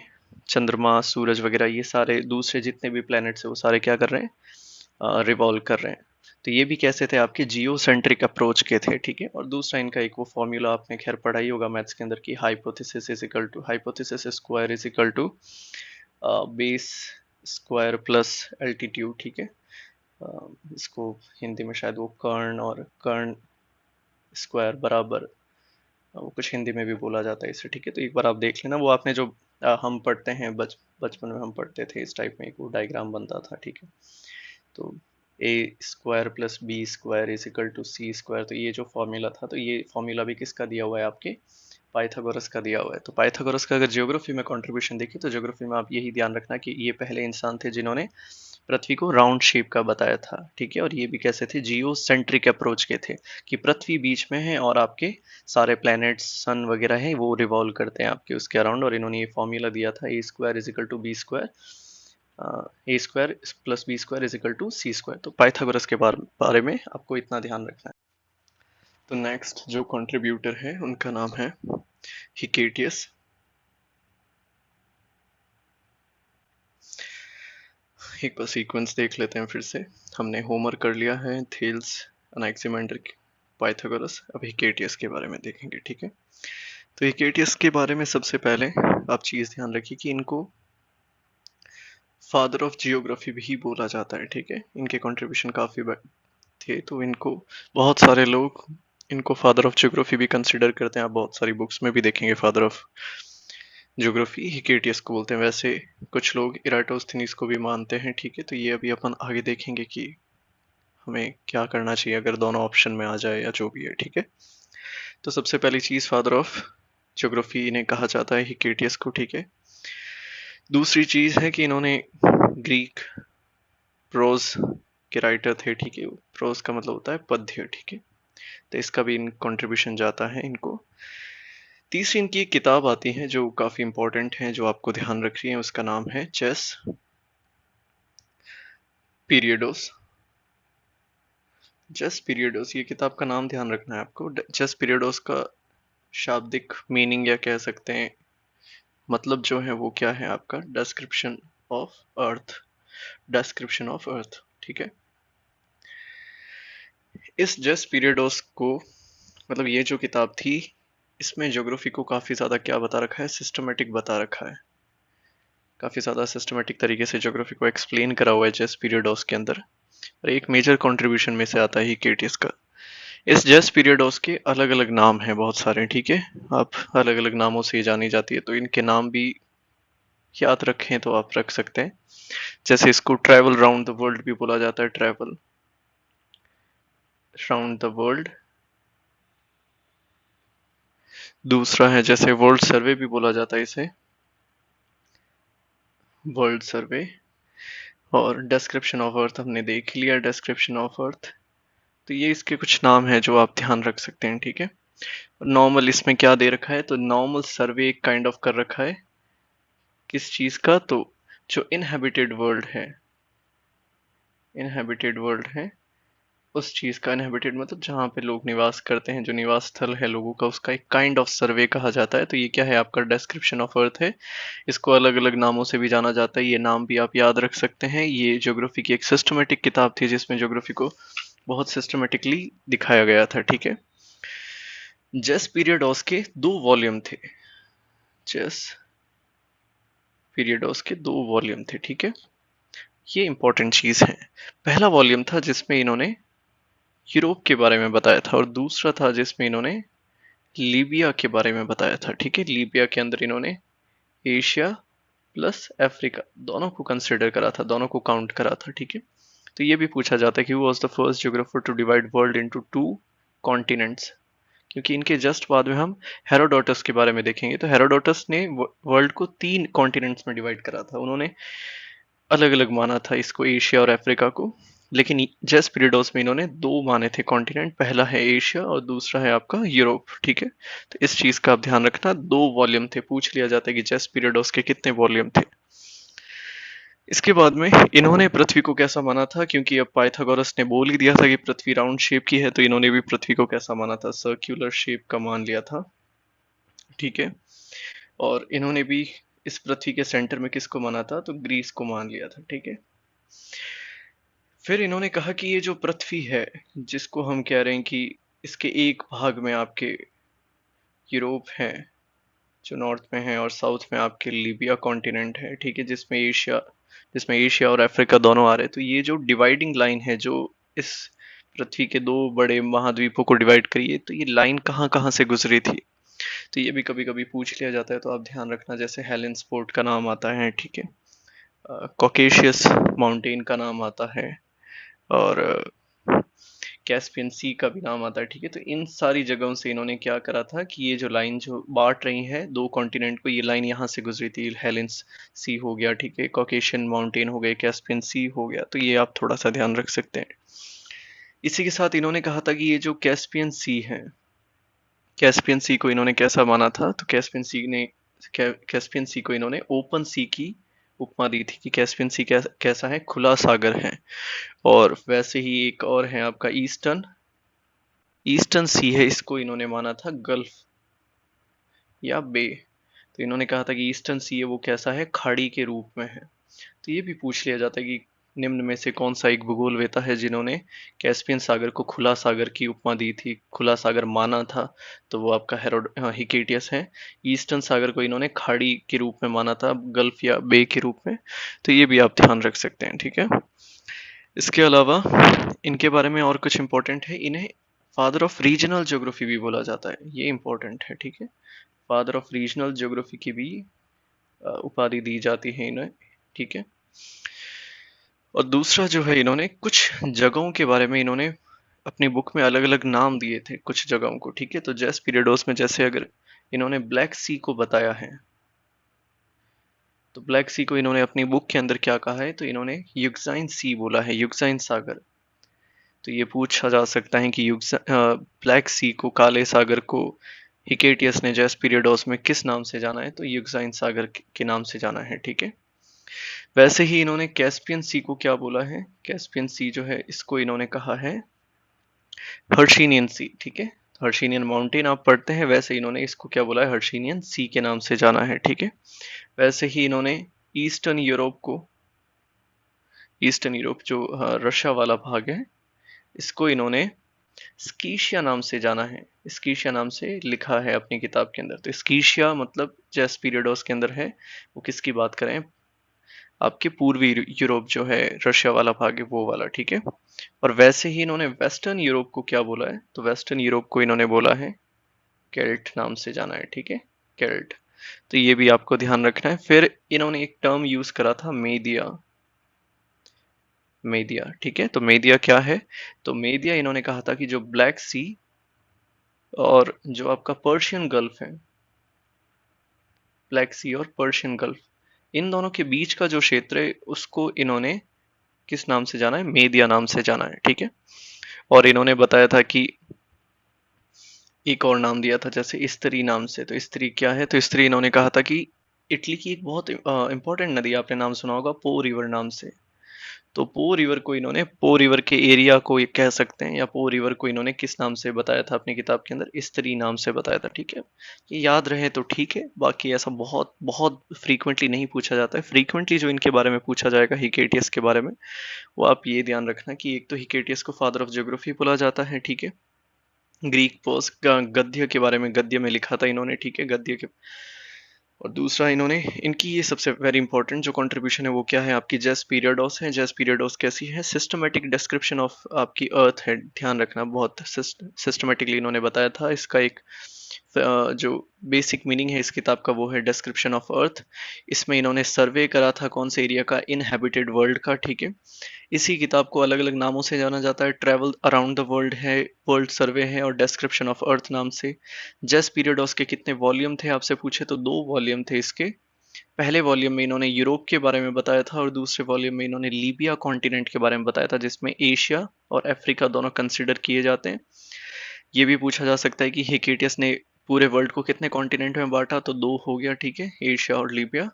चंद्रमा सूरज वगैरह ये सारे दूसरे जितने भी प्लैनेट्स है वो सारे क्या कर रहे हैं, रिवॉल्व कर रहे हैं। तो ये भी कैसे थे, आपके जियो सेंट्रिक अप्रोच के थे। ठीक है, और दूसरा इनका एक वो फॉर्मूला आपने खैर पढ़ा ही होगा मैथ्स के अंदर की, hypothesis is equal to hypothesis square is equal to base square plus altitude. ठीक है, इसको हिंदी में शायद वो कर्ण और कर्ण स्क्वायर बराबर, वो कुछ हिंदी में भी बोला जाता है इसे। ठीक है, तो एक बार आप देख लेना, वो आपने जो हम पढ़ते हैं बचपन में हम पढ़ते थे इस टाइप में एक वो डायग्राम बनता था। ठीक है, तो A square plus B square is equal to C square, तो ये जो फॉर्मूला था, तो ये फॉर्मूला भी किसका दिया हुआ है, आपके पाइथागोरस का दिया हुआ है। तो पाइथागोरस का अगर ज्योग्राफी में कंट्रीब्यूशन देखिए तो ज्योग्राफी में आप यही ध्यान रखना कि ये पहले इंसान थे जिन्होंने पृथ्वी को राउंड शेप का बताया था। ठीक है, और ये भी कैसे थे, जियो सेंट्रिक अप्रोच के थे कि पृथ्वी बीच में है और आपके सारे प्लैनेट्स सन वगैरह हैं वो रिवॉल्व करते हैं आपके उसके अराउंड, और इन्होंने ये फॉर्मूला दिया था A square is equal to B square, A square plus B square is equal to C square. तो पाइथागोरस के बारे में आपको इतना ध्यान रखना है। तो नेक्स्ट जो कंट्रीब्यूटर है उनका नाम है हिकेटियस। एक बार सीक्वेंस देख लेते हैं फिर से। हमने होमर कर लिया है, थेल्स, अनाक्सिमेंडर, पाइथागोरस, अब हिकेटियस के बारे में देखेंगे। ठीक है, तो हिकेटियस के बारे में सबसे पहले आप चीज ध्यान रखिए कि इनको फादर ऑफ जियोग्राफी भी बोला जाता है। ठीक है, इनके कंट्रीब्यूशन काफी थे, तो इनको बहुत सारे लोग इनको फादर ऑफ जियोग्राफी भी कंसिडर करते हैं। आप बहुत सारी बुक्स में भी देखेंगे फादर ऑफ ज्योग्राफी हिकेटियस को बोलते हैं। वैसे कुछ लोग इराटोस्थनीज को भी मानते हैं। ठीक है, तो ये अभी अपन आगे देखेंगे कि हमें क्या करना चाहिए अगर दोनों ऑप्शन में आ जाए या जो भी है। ठीक है, तो सबसे पहली चीज फादर ऑफ ज्योग्राफी इन्हें कहा जाता है हिकेटियस को। ठीक है, दूसरी चीज है कि इन्होंने ग्रीक प्रोज के राइटर थे। ठीक है, प्रोज का मतलब होता है पद्य। ठीक है, तो इसका भी इन कंट्रीब्यूशन जाता है इनको। तीसरी इनकी एक किताब आती है जो काफी इंपॉर्टेंट है, जो आपको ध्यान रखनी है, उसका नाम है चेस पीरियडोस। चेस पीरियडोस, ये किताब का नाम ध्यान रखना है आपको। चेस पीरियडोस का शाब्दिक मीनिंग या कह सकते हैं मतलब जो है वो क्या है आपका, description of earth, description of earth. ठीक है, इस चेस पीरियडोस को मतलब ये जो किताब थी इसमें ज्योग्राफी को काफी ज्यादा क्या बता रखा है, सिस्टमेटिक बता रखा है। काफी ज्यादा सिस्टमेटिक तरीके से ज्योग्राफी को एक्सप्लेन करा हुआ है चेस पीरियडोस के अंदर, और एक मेजर कंट्रीब्यूशन में से आता है हिकेटियस का। इस जेस पीरियडोस के अलग अलग नाम हैं बहुत सारे। ठीक है, आप अलग अलग नामों से जानी जाती है, तो इनके नाम भी याद रखें तो आप रख सकते हैं। जैसे इसको ट्रैवल राउंड द वर्ल्ड भी बोला जाता है, ट्रैवल राउंड द वर्ल्ड। दूसरा है जैसे वर्ल्ड सर्वे भी बोला जाता है इसे, वर्ल्ड सर्वे। और डिस्क्रिप्शन ऑफ अर्थ हमने देख लिया, डिस्क्रिप्शन ऑफ अर्थ। तो ये इसके कुछ नाम हैं जो आप ध्यान रख सकते हैं। ठीक है, नॉर्मल इसमें क्या दे रखा है, तो नॉर्मल सर्वे एक काइंड ऑफ कर रखा है किस चीज का, तो जो इनहेबिटेड वर्ल्ड है, इनहेबिटेड वर्ल्ड है उस चीज का, इनहेबिटेड मतलब जहाँ पे लोग निवास करते हैं, जो निवास स्थल है लोगों का, उसका एक काइंड ऑफ सर्वे कहा जाता है। तो ये क्या है, आपका डिस्क्रिप्शन ऑफ अर्थ है। इसको अलग अलग नामों से भी जाना जाता है, ये नाम भी आप याद रख सकते हैं। ये ज्योग्राफी की एक सिस्टमेटिक किताब थी जिसमें ज्योग्राफी को बहुत सिस्टमेटिकली दिखाया गया था। ठीक है, जेस पीरियडोस के 2 वॉल्यूम थे, जेस पीरियडोस के 2 वॉल्यूम थे। ठीक है, ये इंपॉर्टेंट चीज है। पहला वॉल्यूम था जिसमें इन्होंने यूरोप के बारे में बताया था, और दूसरा था जिसमें इन्होंने लीबिया के बारे में बताया था। ठीक है, लीबिया के अंदर इन्होंने एशिया प्लस अफ्रीका दोनों को कंसिडर करा था, दोनों को काउंट करा था। ठीक है, तो ये भी पूछा जाता है कि who was the first geographer to divide world into 2 continents, क्योंकि इनके जस्ट बाद में हम हेरोडोटस के बारे में देखेंगे। तो हेरोडोटस ने वर्ल्ड को 3 कॉन्टिनेंट्स में डिवाइड करा था। उन्होंने अलग अलग माना था इसको, एशिया और अफ्रीका को, लेकिन जेस पीरियडोस में इन्होंने 2 माने थे कॉन्टिनेंट, पहला है एशिया और दूसरा है आपका यूरोप। ठीक है, तो इस चीज का आप ध्यान रखना। 2 वॉल्यूम थे, पूछ लिया जाता है कि जेस पीरियडोस के कितने वॉल्यूम थे। इसके बाद में इन्होंने पृथ्वी को कैसा माना था, क्योंकि अब पाइथागोरस ने बोल ही दिया था कि पृथ्वी राउंड शेप की है, तो इन्होंने भी पृथ्वी को कैसा माना था, सर्क्यूलर शेप का मान लिया था। ठीक है, और इन्होंने भी इस पृथ्वी के सेंटर में किसको माना था, तो ग्रीस को मान लिया था। ठीक है, फिर इन्होंने कहा कि ये जो पृथ्वी है, जिसको हम कह रहे हैं कि इसके एक भाग में आपके यूरोप है जो नॉर्थ में है, और साउथ में आपके लीबिया कॉन्टिनेंट है। ठीक है, जिसमें एशिया और अफ्रीका दोनों आ रहे हैं। तो ये जो डिवाइडिंग लाइन है जो इस पृथ्वी के 2 बड़े महाद्वीपों को डिवाइड करी है, तो ये लाइन कहाँ कहाँ से गुजरी थी, तो ये भी कभी कभी पूछ लिया जाता है। तो आप ध्यान रखना, जैसे हेलेंस पोर्ट का नाम आता है। ठीक है, कॉकेशियस माउंटेन का नाम आता है, और कैस्पियन सी का भी नाम आता है। ठीक है, तो इन सारी जगहों से इन्होंने क्या करा था कि ये जो लाइन जो बांट रही है 2 कॉन्टिनेंट को, ये लाइन यहाँ से गुजरी थी। हेलेंस सी हो गया, ठीक है, कॉकेशियन माउंटेन हो गए, कैस्पियन सी हो गया, तो ये आप थोड़ा सा ध्यान रख सकते हैं। इसी के साथ इन्होंने कहा था कि ये जो कैस्पियन सी है, कैस्पियन सी को इन्होंने कैसा माना था, तो कैस्पियन सी को इन्होंने ओपन सी की उपमा दी थी कि कैस्पियन सी कैसा है, खुला सागर है। और वैसे ही एक और है आपका ईस्टर्न ईस्टर्न सी है, इसको इन्होंने माना था गल्फ या बे। तो इन्होंने कहा था कि ईस्टर्न सी है वो कैसा है, खाड़ी के रूप में है। तो ये भी पूछ लिया जाता है कि निम्न में से कौन सा एक भूगोलवेता है जिन्होंने कैस्पियन सागर को खुला सागर की उपमा दी थी, खुला सागर माना था, तो वो आपका हिकेटियस है। ईस्टर्न सागर को इन्होंने खाड़ी के रूप में माना था, गल्फ या बे के रूप में। तो ये भी आप ध्यान रख सकते हैं। ठीक है, इसके अलावा इनके बारे में और कुछ इंपॉर्टेंट है, इन्हें फादर ऑफ रीजनल ज्योग्राफी भी बोला जाता है, ये इंपॉर्टेंट है। ठीक है, फादर ऑफ रीजनल ज्योग्राफी की भी उपाधि दी जाती है इन्हें। ठीक है, और दूसरा जो है, इन्होंने कुछ जगहों के बारे में इन्होंने अपनी बुक में अलग अलग नाम दिए थे कुछ जगहों को। ठीक है, तो जेस पीरियडोस में जैसे अगर इन्होंने ब्लैक सी को बताया है, तो ब्लैक सी को इन्होंने अपनी बुक के अंदर क्या कहा है, तो इन्होंने युक्साइन सी बोला है, युक्साइन सागर। तो ये पूछा जा सकता है कि ब्लैक सी को, काले सागर को, हिकेटियस ने जेस पीरियडोस में किस नाम से जाना है, तो युक्साइन सागर के नाम से जाना है। ठीक है, वैसे ही इन्होंने कैस्पियन सी को क्या बोला है, कैस्पियन सी जो है इसको इन्होंने कहा है हर्शिनियन सी। ठीक है, हर्शिनियन माउंटेन आप पढ़ते हैं, वैसे इन्होंने इसको क्या बोला है, हर्शिनियन सी के नाम से जाना है। ठीक है, वैसे ही इन्होंने ईस्टर्न यूरोप को, ईस्टर्न यूरोप जो रशिया वाला भाग है, इसको इन्होंने स्कीशिया नाम से जाना है, स्कीशिया नाम से लिखा है अपनी किताब के अंदर। तो स्कीशिया मतलब जेस पीरियडोस के अंदर है, वो किसकी बात करें, आपके पूर्वी यूरोप जो है, रशिया वाला भाग है वो वाला। ठीक है, और वैसे ही इन्होंने वेस्टर्न यूरोप को क्या बोला है, तो वेस्टर्न यूरोप को इन्होंने बोला है केल्ट नाम से जाना है। ठीक है, केल्ट। तो ये भी आपको ध्यान रखना है। फिर इन्होंने एक टर्म यूज करा था, मेदिया, मेदिया। ठीक है, तो मेदिया क्या है, तो मेदिया इन्होंने कहा था कि जो ब्लैक सी और जो आपका पर्शियन गल्फ है, ब्लैक सी और पर्शियन गल्फ, इन दोनों के बीच का जो क्षेत्र है उसको इन्होंने किस नाम से जाना है, मेदिया नाम से जाना है। ठीक है, और इन्होंने बताया था कि एक और नाम दिया था जैसे इस्तरी नाम से। तो इस्तरी क्या है, तो इस्तरी इन्होंने कहा था कि इटली की एक बहुत इंपॉर्टेंट नदी, आपने नाम सुना होगा, पो रिवर नाम से। तो पो रिवर को इन्होंने, पो रिवर के एरिया को ये कह सकते हैं, या पो रिवर को इन्होंने किस नाम से बताया था अपनी किताब के अंदर, इस्तरी नाम से बताया था। ठीक है, ये याद रहे तो ठीक है, बाकी ऐसा बहुत बहुत फ्रीक्वेंटली नहीं पूछा जाता है। फ्रीक्वेंटली जो इनके बारे में पूछा जाएगा हिकेटियस के बारे में, वो आप ये ध्यान रखना कि एक तो हिकेटियस को फादर ऑफ ज्योग्राफी बोला जाता है। ठीक है, ग्रीक पोस गद्य के बारे में, गद्य में लिखा था इन्होंने। ठीक है, गद्य के, और दूसरा इन्होंने, इनकी ये सबसे वेरी इंपॉर्टेंट जो कंट्रीब्यूशन है वो क्या है, आपकी जेस पीरियडोस है। जेस पीरियडोस कैसी है, सिस्टमेटिक डिस्क्रिप्शन ऑफ आपकी अर्थ है, ध्यान रखना, बहुत सिस्टमेटिकली इन्होंने बताया था। इसका एक जो बेसिक मीनिंग है इस किताब का वो है डिस्क्रिप्शन ऑफ अर्थ। इसमें इन्होंने सर्वे करा था कौन से एरिया का, इनहैबिटेड वर्ल्ड का, ठीक है। इसी किताब को अलग अलग नामों से जाना जाता है, ट्रैवल अराउंड द वर्ल्ड है, वर्ल्ड सर्वे है, और डिस्क्रिप्शन ऑफ अर्थ नाम से। जेस पीरियडोस के कितने वॉल्यूम थे आपसे पूछे तो 2 वॉल्यूम थे इसके। पहले वॉल्यूम में इन्होंने यूरोप के बारे में बताया था और दूसरे वॉल्यूम में इन्होंने लीबिया कॉन्टिनेंट के बारे में बताया था, जिसमें एशिया और अफ्रीका दोनों कंसिडर किए जाते हैं। ये भी पूछा जा सकता है कि हिकेटियस ने पूरे वर्ल्ड को कितने कॉन्टिनेंट में बांटा, तो 2 हो गया, ठीक है, एशिया और लीबिया।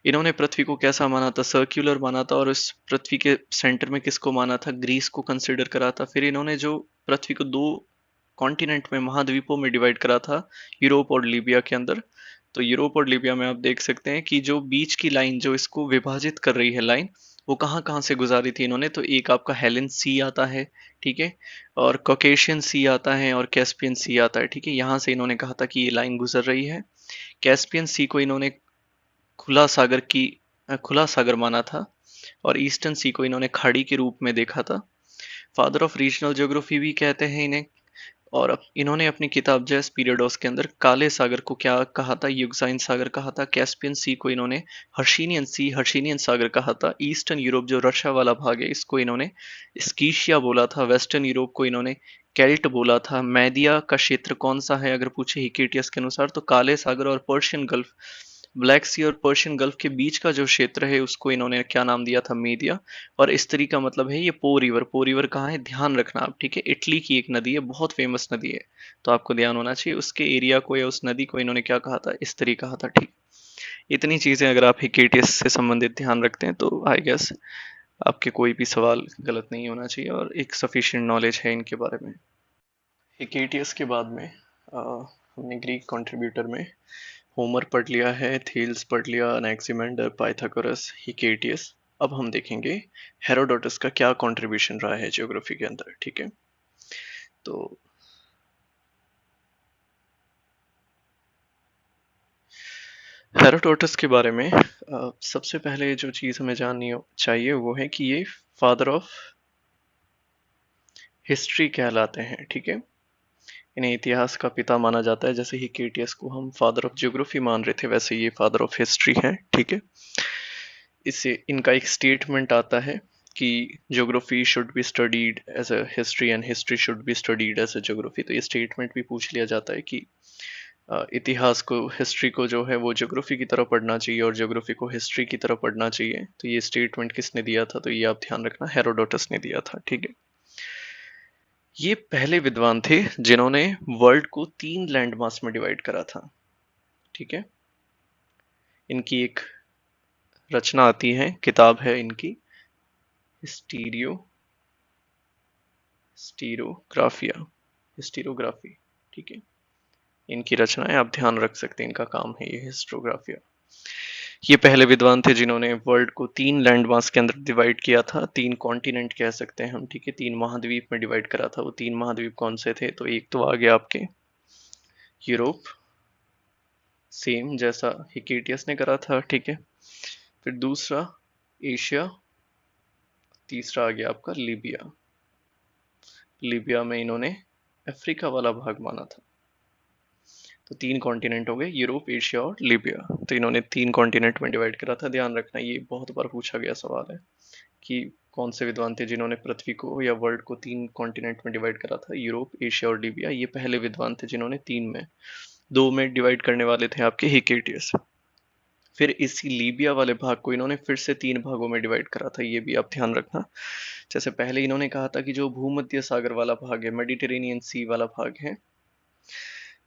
इन्होंने पृथ्वी को कैसा माना था, सर्क्यूलर माना था, और इस पृथ्वी के सेंटर में किसको माना था, ग्रीस को कंसिडर करा था। फिर इन्होंने जो पृथ्वी को 2 कॉन्टिनेंट में, महाद्वीपों में डिवाइड करा था, यूरोप और लीबिया के अंदर। तो यूरोप और लीबिया में आप देख सकते हैं कि जो बीच की लाइन जो इसको विभाजित कर रही है लाइन, वो कहाँ कहाँ से गुजारी थी इन्होंने, तो एक आपका हेलेन सी आता है, ठीक है, और कॉकेशियन सी आता है, और कैस्पियन सी आता है, ठीक है। यहाँ से इन्होंने कहा था कि ये लाइन गुजर रही है। कैस्पियन सी को इन्होंने खुला सागर की खुला सागर माना था, और ईस्टर्न सी को इन्होंने खाड़ी के रूप में देखा था। फादर ऑफ रीजनल ज्योग्राफी भी कहते हैं इन्हें। और इन्होंने अपनी किताब जेस पीरियडोस के अंदर काले सागर को क्या कहा था, युगसाइन सागर कहा था। कैस्पियन सी को इन्होंने हर्षिनियन सागर कहा था। ईस्टर्न यूरोप जो रशिया वाला भाग है इसको इन्होंने स्कीशिया बोला था। वेस्टर्न यूरोप को इन्होंने केल्ट बोला था। मैदिया का क्षेत्र कौन सा है अगर पूछे हिकेटियस के अनुसार, तो काले सागर और पर्शियन गल्फ, ब्लैक सी और पर्शियन गल्फ के बीच का जो क्षेत्र है उसको इन्होंने क्या नाम दिया था, मीडिया। और इस्तरी का मतलब है ये पो रिवर। पो रिवर कहाँ है, ध्यान रखना आप, ठीक है, इटली की एक नदी है, बहुत फेमस नदी है, तो आपको ध्यान होना चाहिए। उसके एरिया को या उस नदी को इन्होंने क्या कहा था, इस्तरी कहा था, ठीक। इतनी चीजें अगर आप हिकेटियस से संबंधित ध्यान रखते हैं तो आई गेस आपके कोई भी सवाल गलत नहीं होना चाहिए और एक सफिशिएंट नॉलेज है इनके बारे में। हिकेटियस के बाद में हमने ग्रीक कंट्रीब्यूटर में होमर पढ़ लिया है, थेल्स पढ़ लिया, अनेक्सिमेंडर, पाइथागोरस, हिकेटियस। अब हम देखेंगे हेरोडोटस का क्या कंट्रीब्यूशन रहा है ज्योग्राफी के अंदर, ठीक है। तो हेरोडोटस के बारे में सबसे पहले जो चीज हमें जाननी चाहिए वो है कि ये फादर ऑफ हिस्ट्री कहलाते हैं, ठीक है। इन्हें इतिहास का पिता माना जाता है। जैसे हिकेटियस को हम फादर ऑफ ज्योग्राफी मान रहे थे, वैसे ये फादर ऑफ हिस्ट्री है, ठीक है। इससे इनका एक स्टेटमेंट आता है कि geography should be studied as a history and history should be studied as a geography. तो ये स्टेटमेंट भी पूछ लिया जाता है कि इतिहास को, हिस्ट्री को जो है वो ज्योग्राफी की तरह पढ़ना चाहिए और ज्योग्राफी को हिस्ट्री की तरह पढ़ना चाहिए। तो ये स्टेटमेंट किसने दिया था, तो ये आप ध्यान रखना, हेरोडोटस ने दिया था, ठीक है। ये पहले विद्वान थे जिन्होंने वर्ल्ड को 3 लैंडमास में डिवाइड करा था, ठीक है। इनकी एक रचना आती है, किताब है इनकी, स्टीरियो स्टीरोग्राफिया हिस्टीरोग्राफी, ठीक है। इनकी रचनाएं आप ध्यान रख सकते हैं, इनका काम है ये हिस्टोग्राफिया। ये पहले विद्वान थे जिन्होंने वर्ल्ड को 3 लैंड मास के अंदर डिवाइड किया था, 3 कॉन्टिनेंट कह सकते हैं हम, ठीक है, 3 महाद्वीप में डिवाइड करा था। वो 3 महाद्वीप कौन से थे, तो एक तो आ गया आपके यूरोप, सेम जैसा हिकेटियस ने करा था, ठीक है। फिर दूसरा एशिया, तीसरा आ गया आपका लीबिया। लीबिया में इन्होंने अफ्रीका वाला भाग माना था। तो 3 कॉन्टिनेंट हो गए, यूरोप, एशिया और लीबिया। तो इन्होंने 3 कॉन्टिनेंट में डिवाइड करा था। ध्यान रखना ये बहुत बार पूछा गया सवाल है कि कौन से विद्वान थे जिन्होंने पृथ्वी को या वर्ल्ड को 3 कॉन्टिनेंट में डिवाइड करा था, यूरोप, एशिया और लीबिया। ये पहले विद्वान थे जिन्होंने 3 में, 2 में डिवाइड करने वाले थे आपके हिकेटियस। फिर इसी लीबिया वाले भाग को इन्होंने फिर से 3 भागों में डिवाइड करा था, ये भी आप ध्यान रखना। जैसे पहले इन्होंने कहा था कि जो भूमध्य सागर वाला भाग है, मेडिटेरेनियन सी वाला भाग है,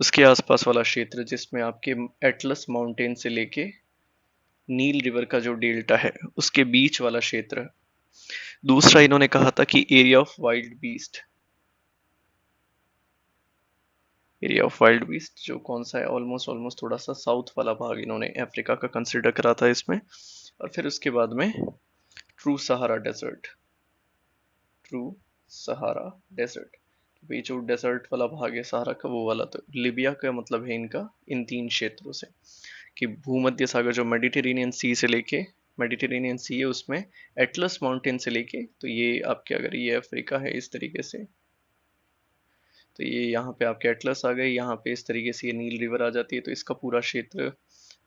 उसके आसपास वाला क्षेत्र जिसमें आपके एटलस माउंटेन से लेके नील रिवर का जो डेल्टा है उसके बीच वाला क्षेत्र। दूसरा इन्होंने कहा था कि एरिया ऑफ वाइल्ड बीस्ट जो कौन सा है, ऑलमोस्ट ऑलमोस्ट थोड़ा सा साउथ वाला भाग इन्होंने अफ्रीका का कंसिडर करा था इसमें। और फिर उसके बाद में true Sahara desert, true Sahara desert, भाई जो डेजर्ट वाला भाग है सहारा का वो वाला। तो लिबिया का मतलब है इनका इन 3 क्षेत्रों से, कि भूमध्य सागर जो मेडिटेरेनियन सी से लेके, मेडिटेरेनियन सी है उसमें एटलस माउंटेन से लेके, तो ये आपके अगर ये अफ्रीका है इस तरीके से, तो ये यहाँ पे आपके एटलस आ गए, यहाँ पे इस तरीके से ये नील रिवर आ जाती है, तो इसका पूरा क्षेत्र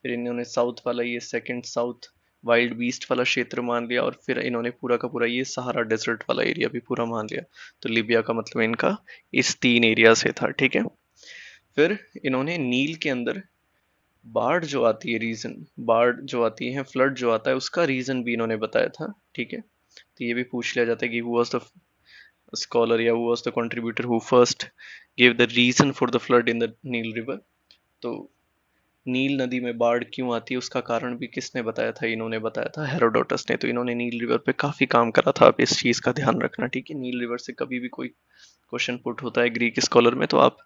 फिर इन्होंने साउथ वाला ये सेकंड साउथ वाइल्ड बीस्ट वाला क्षेत्र मान लिया, और फिर इन्होंने पूरा का पूरा ये सहारा डेजर्ट वाला एरिया भी पूरा मान लिया। तो लिबिया का मतलब इनका इस 3 एरिया से था, ठीक है। फिर इन्होंने नील के अंदर बाढ़ जो आती है, रीजन बाढ़ जो आती है, फ्लड जो आता है, उसका रीजन भी इन्होंने बताया था, ठीक है। तो ये भी पूछ लिया जाता है कि हु वाज द स्कॉलर या who was the contributor who first give the reason for the flood in the Nile river. तो नील नदी में बाढ़ क्यों आती है उसका कारण भी किसने बताया था, इन्होंने बताया था, हेरोडोटस ने। तो इन्होंने नील रिवर पे काफी काम करा था, आप इस चीज का ध्यान रखना, ठीक है। नील रिवर से कभी भी कोई क्वेश्चन पुट होता है ग्रीक स्कॉलर में तो आप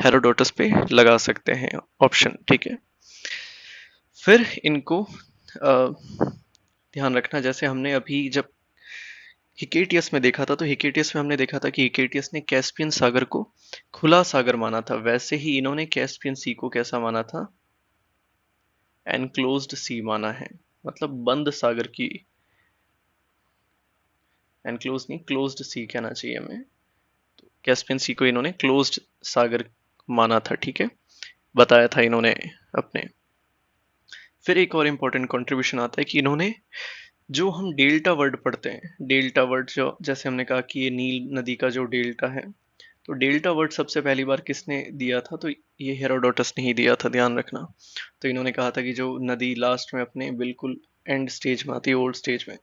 हेरोडोटस पे लगा सकते हैं ऑप्शन, ठीक है। फिर इनको ध्यान रखना, जैसे हमने अभी जब हिकेटियस में देखा था, तो हिकेटियस में हमने देखा था कि हिकेटियस ने कैस्पियन सागर को खुला सागर माना था, वैसे ही इन्होंने कैस्पियन सी को कैसा माना था, एनक्लोज्ड सी माना है, मतलब बंद सागर की, एनक्लोज नहीं, क्लोज्ड सी कहना चाहिए हमें। तो कैस्पियन सी को इन्होंने क्लोज्ड सागर माना था, ठीक है, बताया था इन्होंने अपने। फिर एक और इंपॉर्टेंट कंट्रीब्यूशन आता है कि इन्होंने जो हम डेल्टा वर्ड पढ़ते हैं, डेल्टा वर्ड जो जैसे हमने कहा कि ये नील नदी का जो डेल्टा है, तो डेल्टा वर्ड सबसे पहली बार किसने दिया था, तो ये हेरोडोटस ने ही दिया था, ध्यान रखना। तो इन्होंने कहा था कि जो नदी लास्ट में अपने बिल्कुल एंड स्टेज में आती है, ओल्ड स्टेज में,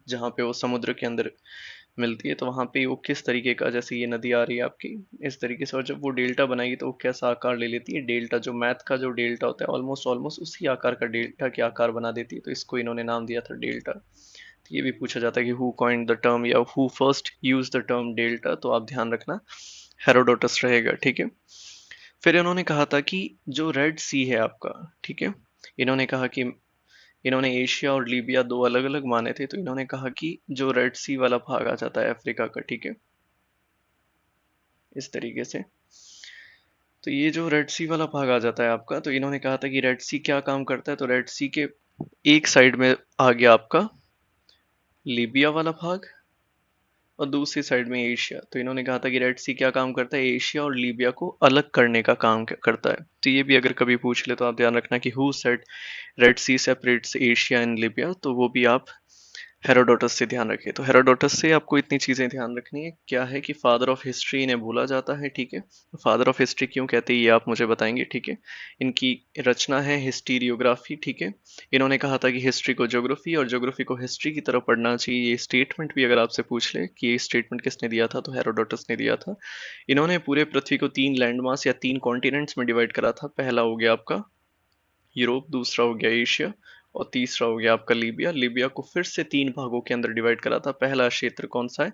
जहाँ पे वो समुद्र के अंदर मिलती है, तो वहां पे वो किस तरीके का, जैसे ये नदी आ रही है आपकी इस तरीके से, और जब वो डेल्टा बनाएगी तो वो कैसा आकार ले लेती है, डेल्टा जो मैथ का जो डेल्टा होता है ऑलमोस्ट ऑलमोस्ट उसी आकार का डेल्टा के आकार बना देती है, तो इसको इन्होंने नाम दिया था डेल्टा। तो ये भी पूछा जाता है कि हु कॉइन्ड द टर्म या who first use the term delta, तो आप ध्यान रखना हेरोडोटस रहेगा, ठीक है। फिर इन्होंने कहा था कि जो रेड सी है आपका, ठीक है, इन्होंने कहा कि इन्होंने एशिया और लीबिया दो अलग अलग माने थे, तो इन्होंने कहा कि जो रेड सी वाला भाग आ जाता है अफ्रीका का, ठीक है, इस तरीके से, तो ये जो रेड सी वाला भाग आ जाता है आपका, तो इन्होंने कहा था कि रेड सी क्या काम करता है, तो रेड सी के एक साइड में आ गया आपका लीबिया वाला भाग और दूसरी साइड में एशिया। तो इन्होंने कहा था कि रेड सी क्या काम करता है, एशिया और लीबिया को अलग करने का काम करता है। तो ये भी अगर कभी पूछ ले तो आप ध्यान रखना कि who said Red Sea separates Asia and Libya, तो वो भी आप हेरोडोटस से ध्यान रखें। तो हेरोडोटस से आपको इतनी चीजें ध्यान रखनी है, क्या है कि फादर ऑफ हिस्ट्री इन्हें बोला जाता है, ठीक है। फादर ऑफ हिस्ट्री क्यों कहते हैं ये आप मुझे बताएंगे, ठीक है। इनकी रचना है हिस्टीरियोग्राफी, ठीक है। इन्होंने कहा था कि हिस्ट्री को ज्योग्राफी और ज्योग्राफी को हिस्ट्री की तरफ पढ़ना चाहिए। ये स्टेटमेंट भी अगर आपसे पूछ ले कि ये स्टेटमेंट किसने दिया था, तो हेरोडोटस ने दिया था। इन्होंने पूरे पृथ्वी को 3 लैंडमास या 3 कॉन्टिनेंट्स में डिवाइड करा था। पहला हो गया आपका यूरोप, दूसरा हो गया एशिया और तीसरा हो गया आपका लीबिया। लीबिया को फिर से 3 भागों के अंदर डिवाइड करा था। पहला क्षेत्र कौन सा है,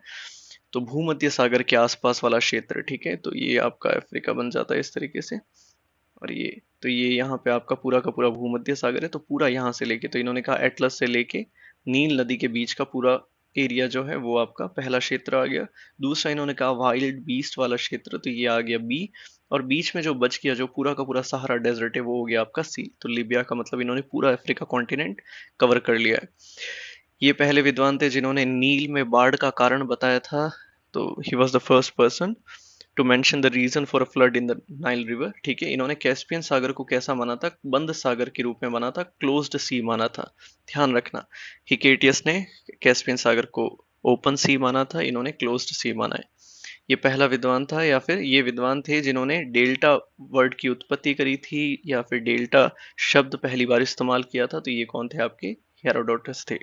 तो भूमध्य सागर के आसपास वाला क्षेत्र, ठीक है। तो ये आपका अफ्रीका बन जाता है इस तरीके से, और ये तो ये यहाँ पे आपका पूरा का पूरा भूमध्य सागर है, तो पूरा यहाँ से लेके, तो इन्होंने कहा एटलस से लेके नील नदी के बीच का पूरा एरिया जो है वो आपका पहला क्षेत्र आ गया। दूसरा इन्होंने कहा वाइल्ड बीस्ट वाला क्षेत्र, तो ये आ गया बी। और बीच में जो बच गया, जो पूरा का पूरा सहारा डेजर्ट है, वो हो गया आपका सी। तो लीबिया का मतलब इन्होंने पूरा अफ्रीका कॉन्टिनेंट कवर कर लिया है। ये पहले विद्वान थे जिन्होंने नील में बाढ़ का कारण बताया था, तो he was the first person to mention the reason for a flood in the Nile river, ठीक है। इन्होंने कैस्पियन सागर को कैसा माना था, बंद सागर के रूप में माना था, क्लोज्ड सी माना था, ध्यान रखना। हिकेटियस ने कैस्पियन सागर को ओपन सी माना था, इन्होंने क्लोज्ड सी माना है। ये पहला विद्वान था, या फिर ये विद्वान थे जिन्होंने डेल्टा वर्ड की उत्पत्ति करी थी, या फिर डेल्टा शब्द पहली बार इस्तेमाल किया था, तो ये कौन थे आपके, हेरोडोटस थे।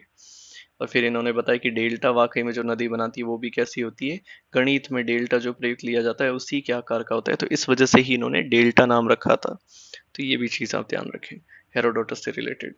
और फिर इन्होंने बताया कि डेल्टा वाकई में जो नदी बनाती है वो भी कैसी होती है, गणित में डेल्टा जो प्रयोग लिया जाता है उसी के आकार का होता है, तो इस वजह से ही इन्होंने डेल्टा नाम रखा था। तो ये भी चीज आप ध्यान रखें हेरोडोटस से रिलेटेड।